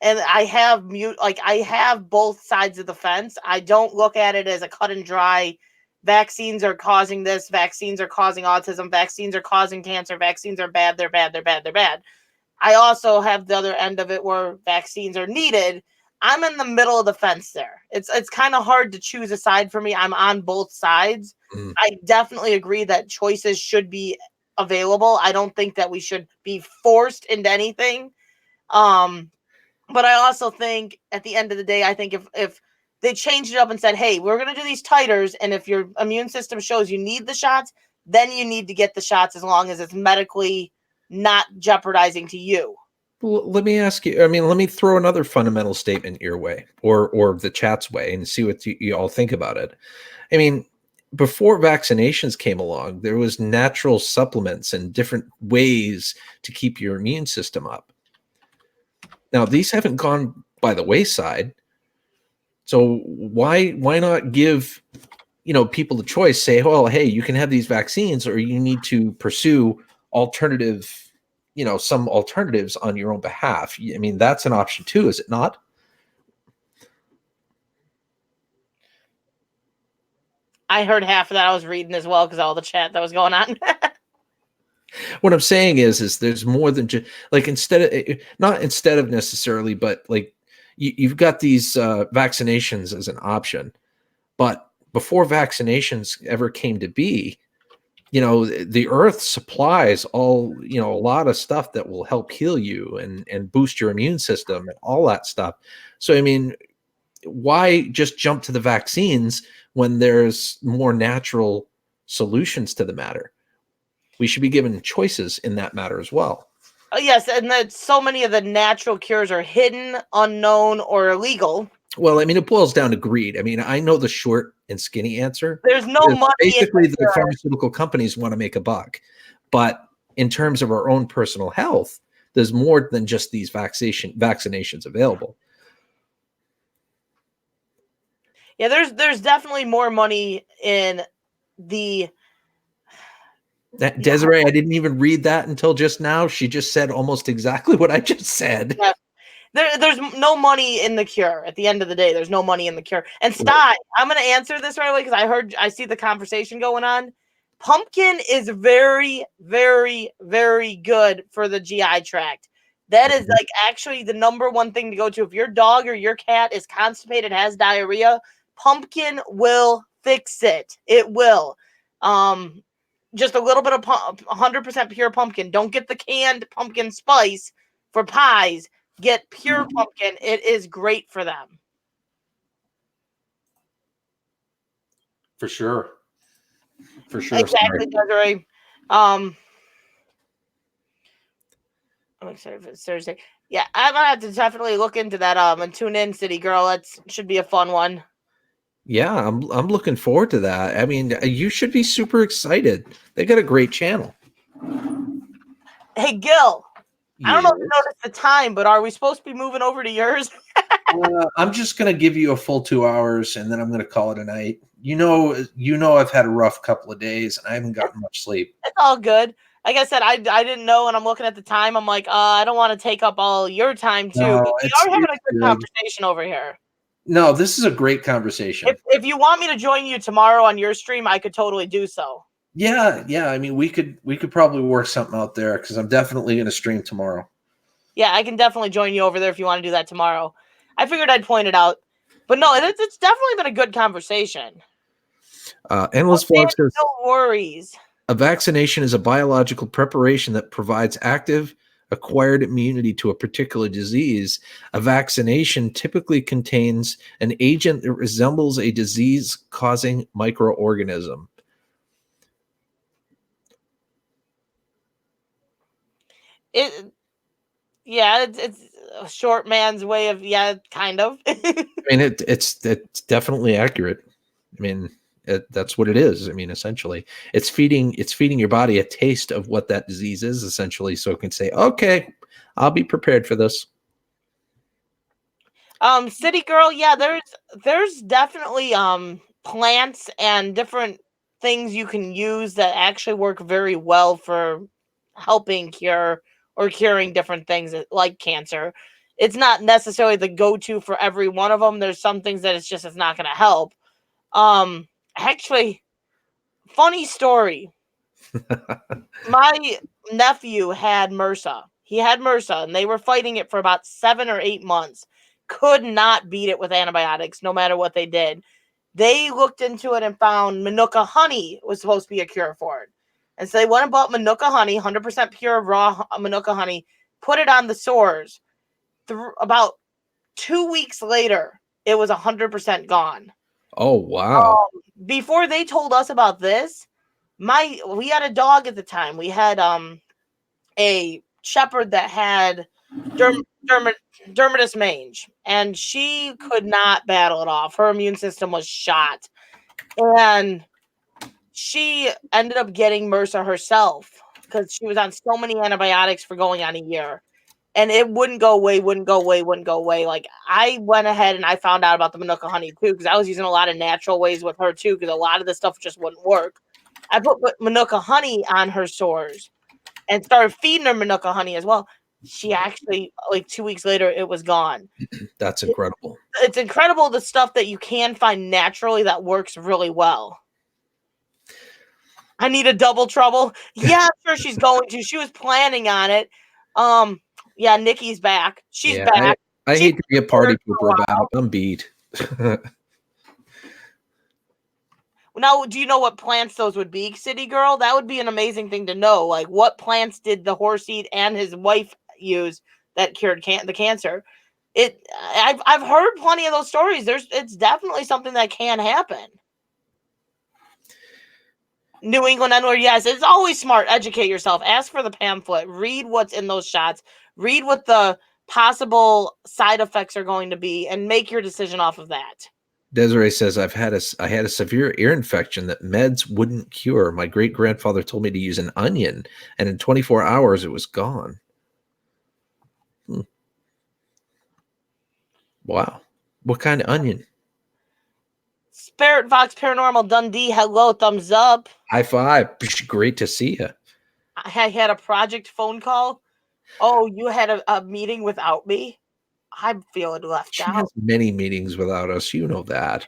and I have both sides of the fence. I don't look at it as a cut and dry. Vaccines are causing this. Vaccines are causing autism. Vaccines are causing cancer. Vaccines are bad. They're bad. They're bad. They're bad. I also have the other end of it where vaccines are needed. I'm in the middle of the fence there. It's kind of hard to choose a side for me. I'm on both sides. I definitely agree that choices should be available. I don't think that we should be forced into anything. But I also think at the end of the day, I think if they changed it up and said, hey, we're going to do these titers, and if your immune system shows you need the shots, then you need to get the shots as long as it's medically not jeopardizing to you. Well, let me ask you, let me throw another fundamental statement your way or the chat's way and see what you all think about it. I mean, before vaccinations came along, there was natural supplements and different ways to keep your immune system up. Now, these haven't gone by the wayside. So why not give, people the choice, say, well, hey, you can have these vaccines, or you need to pursue alternative, some alternatives on your own behalf. I mean, that's an option too, is it not? I heard half of that. I was reading as well because all the chat that was going on. What I'm saying is there's more than just like not instead of necessarily, but like you've got these vaccinations as an option. But before vaccinations ever came to be, the earth supplies a lot of stuff that will help heal you and boost your immune system and all that stuff. So, I mean, why just jump to the vaccines when there's more natural solutions to the matter? We should be given choices in that matter as well. Yes, and that so many of the natural cures are hidden, unknown, or illegal. Well, I mean, it boils down to greed. I mean, I know the short and skinny answer. There's no money. Basically, the pharmaceutical companies want to make a buck. But in terms of our own personal health, there's more than just these vaccinations available. Yeah, there's definitely more money in the... Desiree, I didn't even read that until just now. She just said almost exactly what I just said. Yeah. There's no money in the cure. At the end of the day, there's no money in the cure. And Sty, I'm going to answer this right away because I see the conversation going on. Pumpkin is very, very, very good for the GI tract. That is like actually the number one thing to go to. If your dog or your cat is constipated, has diarrhea, pumpkin will fix it. It will. Just a little bit of 100% pure pumpkin. Don't get the canned pumpkin spice for pies. Get pure pumpkin. It is great for them. For sure. For sure. Exactly, Desiree. I'm excited for it's Thursday. Yeah, I'm gonna have to definitely look into that and tune in, City Girl. That should be a fun one. Yeah, I'm looking forward to that. I mean, you should be super excited. They got a great channel. Hey, Gil. Yes. I don't know if you noticed the time, but are we supposed to be moving over to yours? I'm just going to give you a full 2 hours, and then I'm going to call it a night. You know, I've had a rough couple of days, and I haven't gotten much sleep. It's all good. Like I said, I didn't know, and I'm looking at the time. I'm like, I don't want to take up all your time, too. No, but we are having a good conversation over here. No, this is a great conversation. If you want me to join you tomorrow on your stream, I could totally do so. Yeah. I mean, we could probably work something out there because I'm definitely going to stream tomorrow. Yeah, I can definitely join you over there if you want to do that tomorrow. I figured I'd point it out. But no, it's definitely been a good conversation. Endless Vlog says, no worries. a vaccination is a biological preparation that provides active acquired immunity to a particular disease. A vaccination typically contains an agent that resembles a disease-causing microorganism. It's a short man's way of kind of. I mean, it's definitely accurate. I mean, that's what it is. I mean, essentially, it's feeding your body a taste of what that disease is, essentially, so it can say, "Okay, I'll be prepared for this." City Girl, yeah, there's definitely plants and different things you can use that actually work very well for helping cure or curing different things like cancer. It's not necessarily the go-to for every one of them. There's some things that it's not going to help. Actually, funny story. My nephew had MRSA. He had MRSA, and they were fighting it for about 7 or 8 months. Could not beat it with antibiotics, no matter what they did. They looked into it and found Manuka honey was supposed to be a cure for it. And so they went and bought Manuka honey, 100% pure raw Manuka honey, put it on the sores. About 2 weeks later, it was 100% gone. Oh, wow. Before they told us about this, we had a dog at the time. We had a shepherd that had dermatitis mange, and she could not battle it off. Her immune system was shot, and she ended up getting MRSA herself because she was on so many antibiotics for going on a year, and it wouldn't go away. Like, I went ahead and I found out about the Manuka honey too, because I was using a lot of natural ways with her too, because a lot of the stuff just wouldn't work. I put Manuka honey on her sores and started feeding her Manuka honey as well. She actually, like 2 weeks later, it was gone. That's incredible. It's incredible the stuff that you can find naturally that works really well. I need a double trouble. Yeah, I'm sure she's going to. She was planning on it. Yeah, Nikki's back. She's back. I hate to be a party pooper about it. I'm beat. Now, do you know what plants those would be, City Girl? That would be an amazing thing to know. Like, what plants did the horse eat and his wife use that cured the cancer? I've heard plenty of those stories. It's definitely something that can happen. New England N-word, yes, it's always smart. Educate yourself. Ask for the pamphlet. Read what's in those shots. Read what the possible side effects are going to be, and make your decision off of that. Desiree says, I had a severe ear infection that meds wouldn't cure. My great-grandfather told me to use an onion, and in 24 hours, it was gone. Wow. What kind of onion? Spirit Fox Paranormal Dundee, hello, thumbs up. High five. Great to see you. I had a project phone call. Oh, you had a meeting without me? I'm feeling left She out. has many meetings without us. You know that.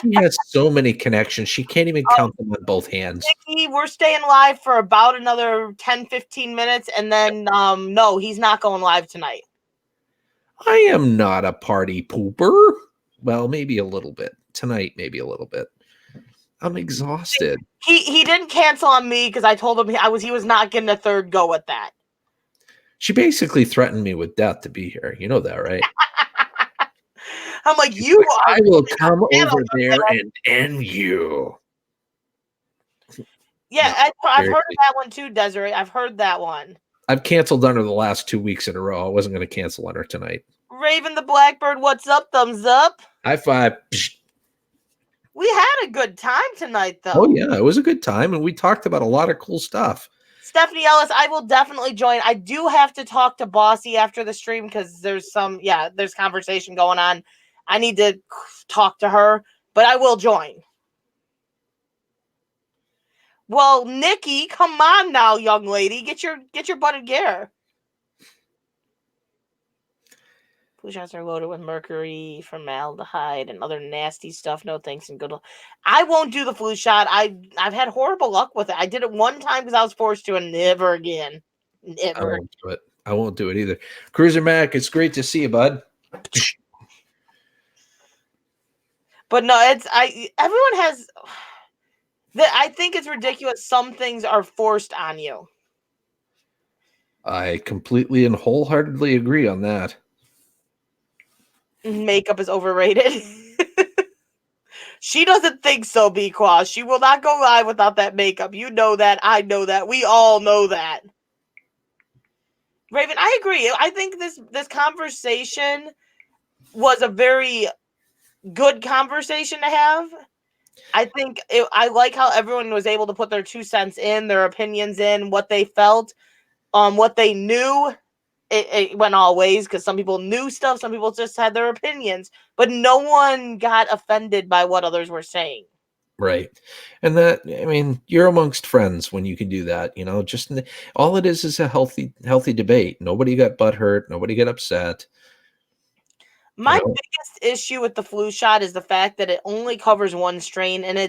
She has so many connections. She can't even count them on both hands. Nikki, we're staying live for about another 10, 15 minutes. And then, no, he's not going live tonight. I am not a party pooper. Well, maybe a little bit. Tonight, maybe a little bit. I'm exhausted. He didn't cancel on me because I told him he was not getting a third go at that. She basically threatened me with death to be here. You know that, right? I'm like, I will come over there and end you. Yeah, No, I've heard of that one too, Desiree. I've heard that one. I've canceled on her the last 2 weeks in a row. I wasn't going to cancel on her tonight. Raven the Blackbird, what's up? Thumbs up. High five. We had a good time tonight, though. Oh, yeah. It was a good time, and we talked about a lot of cool stuff. Stephanie Ellis, I will definitely join. I do have to talk to Bossy after the stream because there's conversation going on. I need to talk to her, but I will join. Well, Nikki, come on now, young lady. Get your butt in gear. Flu shots are loaded with mercury, formaldehyde, and other nasty stuff. No thanks and good luck. I won't do the flu shot. I've had horrible luck with it. I did it one time because I was forced to, and never again. I Never. won't do it. I won't do it either. Cruiser Mac, it's great to see you, bud. But no, everyone has. I think it's ridiculous. Some things are forced on you. I completely and wholeheartedly agree on that. Makeup is overrated. She doesn't think so, B-Quas. She will not go live without that makeup. You know that. I know that. We all know that. Raven, I agree. I think this conversation was a very good conversation to have. I think I like how everyone was able to put their 2 cents in, their opinions in, what they felt, what they knew. It went all ways because some people knew stuff, some people just had their opinions, but no one got offended by what others were saying. Right. And that, I mean, you're amongst friends when you can do that, just all it is a healthy debate. Nobody got butthurt. Nobody got upset. My biggest issue with the flu shot is the fact that it only covers one strain, and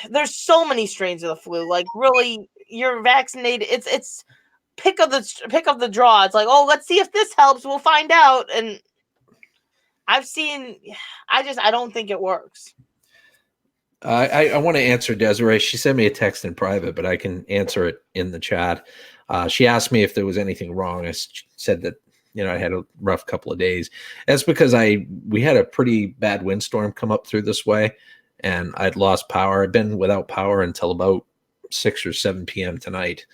there's so many strains of the flu. Like, really, you're vaccinated. It's pick of the draw. It's like, oh, let's see if this helps. We'll find out. And I don't think it works. I want to answer Desiree. She sent me a text in private, but I can answer it in the chat. She asked me if there was anything wrong. I said that, I had a rough couple of days. That's because we had a pretty bad windstorm come up through this way, and I'd lost power. I'd been without power until about 6 or 7 p.m. tonight.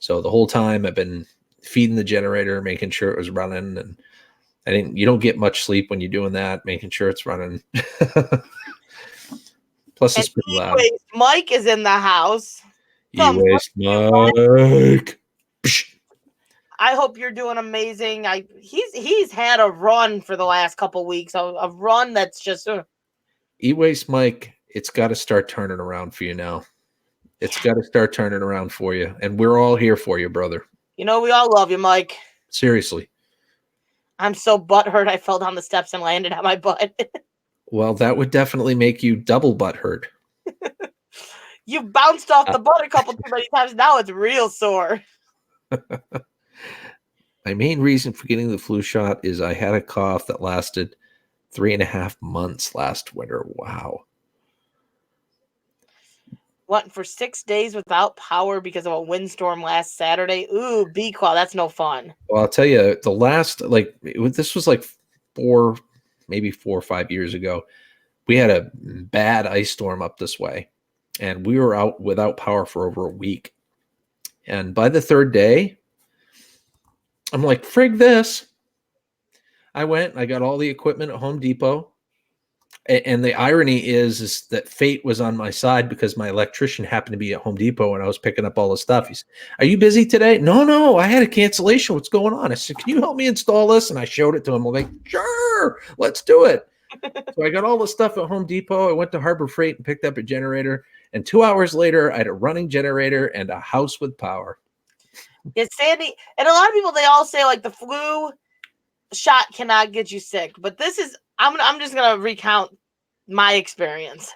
So the whole time I've been feeding the generator, making sure it was running, and you don't get much sleep when you're doing that, making sure it's running. Plus, it's pretty loud. Mike is in the house. E-waste Mike. I hope you're doing amazing. He's had a run for the last couple weeks, a run that's just. E-waste Mike, it's got to start turning around for you now. It's got to start turning around for you, and we're all here for you, brother. We all love you, Mike. Seriously. I'm so butthurt I fell down the steps and landed on my butt. Well, that would definitely make you double butthurt. You bounced off the butt a couple too many times. Now it's real sore. My main reason for getting the flu shot is I had a cough that lasted 3.5 months last winter. Wow. Went for 6 days without power because of a windstorm last Saturday. Ooh, B-Qual, that's no fun. Well, I'll tell you, the last, this was like 4 or 5 years ago. We had a bad ice storm up this way, and we were out without power for over a week. And by the 3rd day, I'm like, frig this. I went, I got all the equipment at Home Depot. And the irony is that fate was on my side because my electrician happened to be at Home Depot and I was picking up all the stuff. He said, "Are you busy today?" No, I had a cancellation. What's going on? I said, "Can you help me install this?" And I showed it to him. I'm like, "Sure, let's do it." So I got all the stuff at Home Depot. I went to Harbor Freight and picked up a generator. And 2 hours later, I had a running generator and a house with power. Yeah, Sandy, and a lot of people, they all say like the flu shot cannot get you sick, but this is, I'm just gonna recount my experience.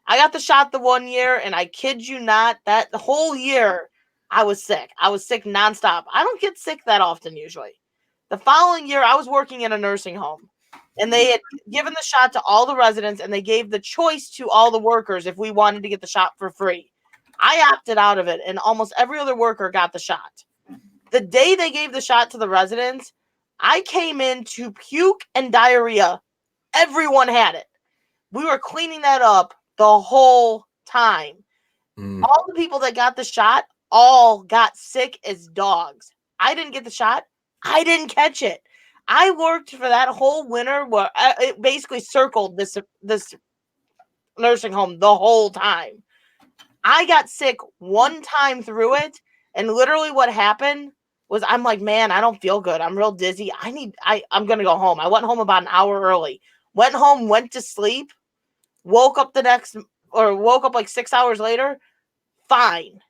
I got the shot the 1 year, and I kid you not, that the whole year I was sick. I was sick nonstop. I don't get sick that often usually. The following year, I was working in a nursing home, and they had given the shot to all the residents, and they gave the choice to all the workers if we wanted to get the shot for free. I opted out of it, and almost every other worker got the shot. The day they gave the shot to the residents, I came in to puke and diarrhea. Everyone had it. We were cleaning that up the whole time. All the people that got the shot all got sick as dogs. I didn't get the shot. I didn't catch it. I worked for that whole winter where it basically circled this nursing home the whole time. I got sick one time through it, and literally what happened was I'm like, man, I don't feel good. I'm real dizzy. I'm going to go home. I went home about an hour early. Went home, went to sleep, woke up like 6 hours later, fine.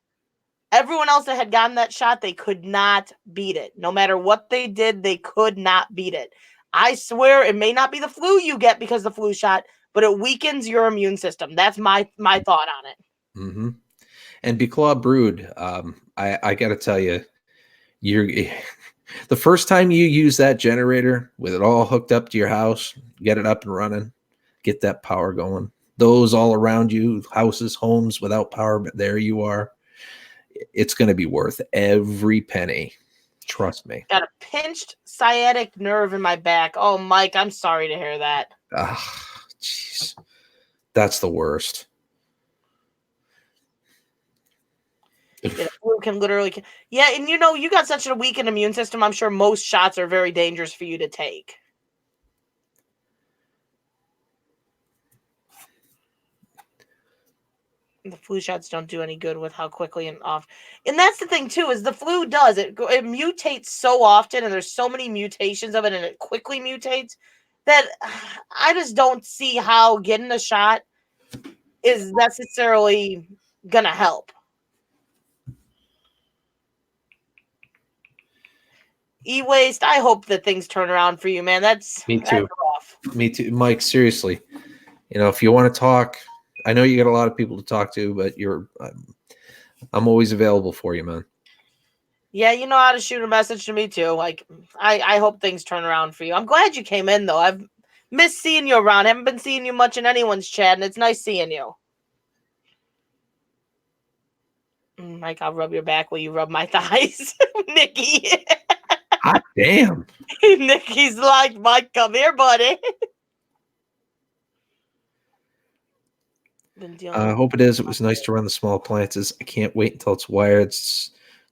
Everyone else that had gotten that shot, they could not beat it. No matter what they did, they could not beat it. I swear it may not be the flu you get because of the flu shot, but it weakens your immune system. That's my thought on it. Mm-hmm. And Beclaw Brood, I got to tell you, you're the first time you use that generator with it all hooked up to your house, get it up and running, get that power going. Those all around you, houses, homes without power, but there you are. It's going to be worth every penny. Trust me. Got a pinched sciatic nerve in my back. Oh, Mike, I'm sorry to hear that. Ah, jeez. That's the worst. Yeah, flu can literally. Yeah, and you got such a weakened immune system. I'm sure most shots are very dangerous for you to take. The flu shots don't do any good with how quickly and off. And that's the thing too, is the flu does it mutates so often, and there's so many mutations of it, and it quickly mutates that I just don't see how getting a shot is necessarily gonna help. E-waste, I hope that things turn around for you, man. That's Me too. That's rough. Me too, Mike. Seriously, if you want to talk, I know you got a lot of people to talk to, but I'm always available for you, man. Yeah, you know how to shoot a message to me too. Like, I hope things turn around for you. I'm glad you came in though. I've missed seeing you around. I haven't been seeing you much in anyone's chat, and it's nice seeing you. Mike, I'll rub your back while you rub my thighs. Nikki. Hot damn. Nikki's like, Mike, come here, buddy. I hope it is. It was nice to run the small appliances. I can't wait until it's wired,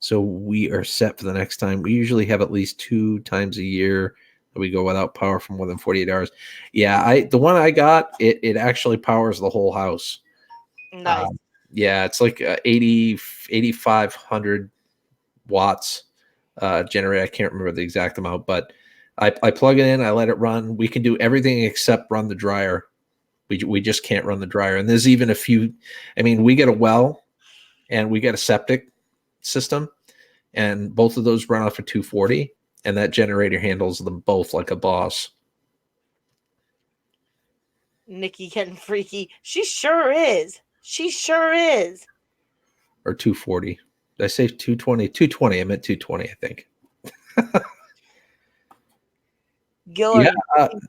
so we are set for the next time. We usually have at least 2 times a year that we go without power for more than 48 hours. Yeah, the one I got, it actually powers the whole house. Nice. Yeah, it's like 8,500 watts generator. I can't remember the exact amount, but I plug it in, I let it run. We can do everything except run the dryer. We just can't run the dryer. And there's even a few, we get a well and we get a septic system, and both of those run off of 240, and that generator handles them both like a boss. Nikki getting freaky. She sure is. She sure is. Or 240. Did I say 220? 220. I meant 220, I think. Gillard,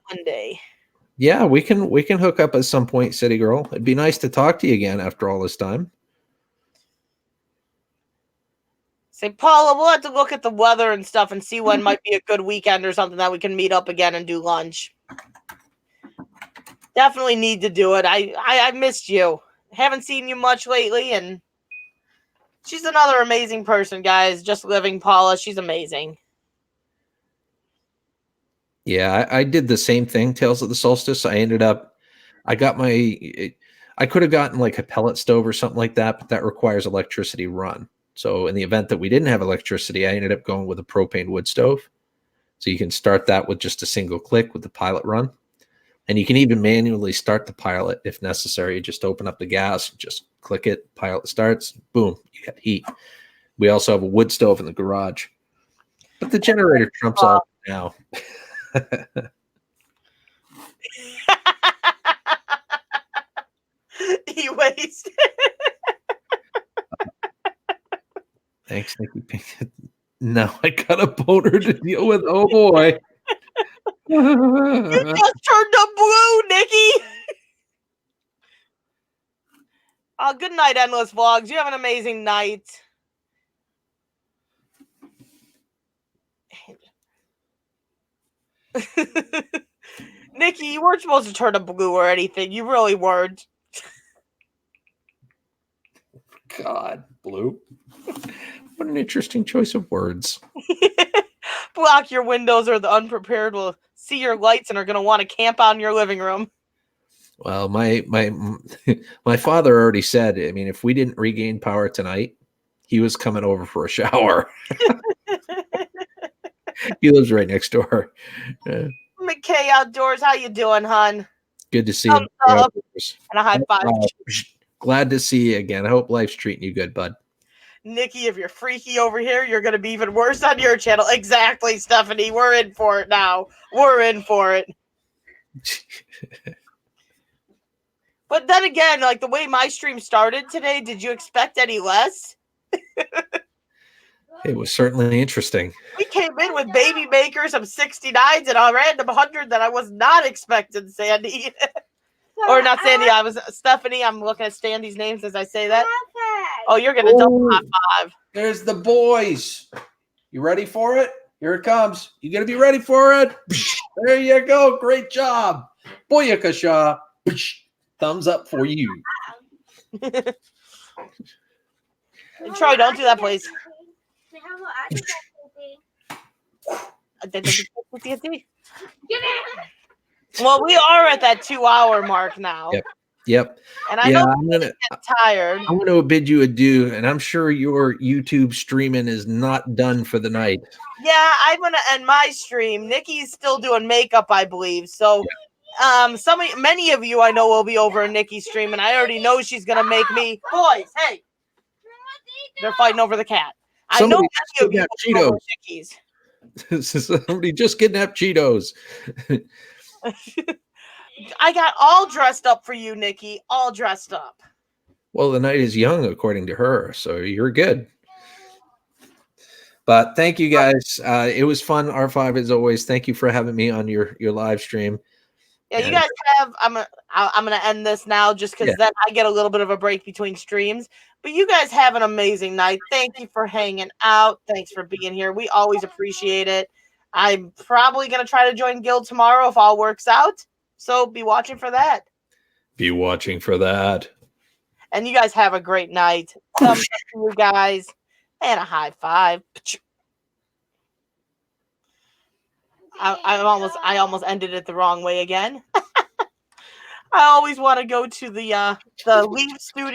Monday. Yeah, we can hook up at some point, City Girl. It'd be nice to talk to you again after all this time. Say, Paula, we'll have to look at the weather and stuff and see when might be a good weekend or something that we can meet up again and do lunch. Definitely need to do it. I missed you. Haven't seen you much lately, and she's another amazing person, guys. Just living Paula. She's amazing. Yeah, I did the same thing, Tales of the Solstice. I could have gotten like a pellet stove or something like that, but that requires electricity run. So in the event that we didn't have electricity, I ended up going with a propane wood stove. So you can start that with just a single click with the pilot run. And you can even manually start the pilot if necessary. You just open up the gas, just click it, pilot starts, boom, you got heat. We also have a wood stove in the garage. But the generator trumps all now. E-waste. Thanks, Nikki. No, I got a boner to deal with. Oh boy. You just turned up blue, Nikki. Good night, Endless Vlogs. You have an amazing night. Nikki, you weren't supposed to turn up blue or anything. You really weren't. God, blue. What an interesting choice of words. Block your windows or the unprepared will see your lights and are going to want to camp out in your living room. Well, my father already said, if we didn't regain power tonight, he was coming over for a shower. He lives right next door. McKay Outdoors, how you doing, hon? Good to see you. And a high five. Glad to see you again. I hope life's treating you good, bud. Nikki, if you're freaky over here, you're going to be even worse on your channel. Exactly, Stephanie. We're in for it now. We're in for it. But then again, like the way my stream started today, did you expect any less? It was certainly interesting. We came in with baby makers of 69s and a random 100 that I was not expecting, Sandy. Or not Sandy, I was Stephanie. I'm looking at Sandy's names as I say that. Oh, you're going to double high five. There's the boys. You ready for it? Here it comes. You got to be ready for it. There you go. Great job. Booyakasha. Thumbs up for you. Troy, don't do that, please. Well, we are at that 2-hour mark now. Yep. And I know I'm gonna get tired. I'm gonna bid you adieu, and I'm sure your YouTube streaming is not done for the night. Yeah, I'm gonna end my stream. Nikki's still doing makeup, I believe. So many of you I know will be over in Nikki's stream, and I already know she's gonna make me. Boys, hey. They're fighting over the cat. Somebody I know many of you will be over Nikki's. Somebody just kidnapped Cheetos. I got all dressed up for you, Nikki. All dressed up. Well, the night is young, according to her, so you're good. But thank you guys. It was fun. R5 as always. Thank you for having me on your live stream. Yeah, you guys have. I'm gonna end this now just because then I get a little bit of a break between streams. But you guys have an amazing night. Thank you for hanging out. Thanks for being here. We always appreciate it. I'm probably gonna try to join Guild tomorrow if all works out. So be watching for that. Be watching for that. And you guys have a great night. Thumbs up to you guys. And a high five. I almost ended it the wrong way again. I always want to go to the Leaf Studio.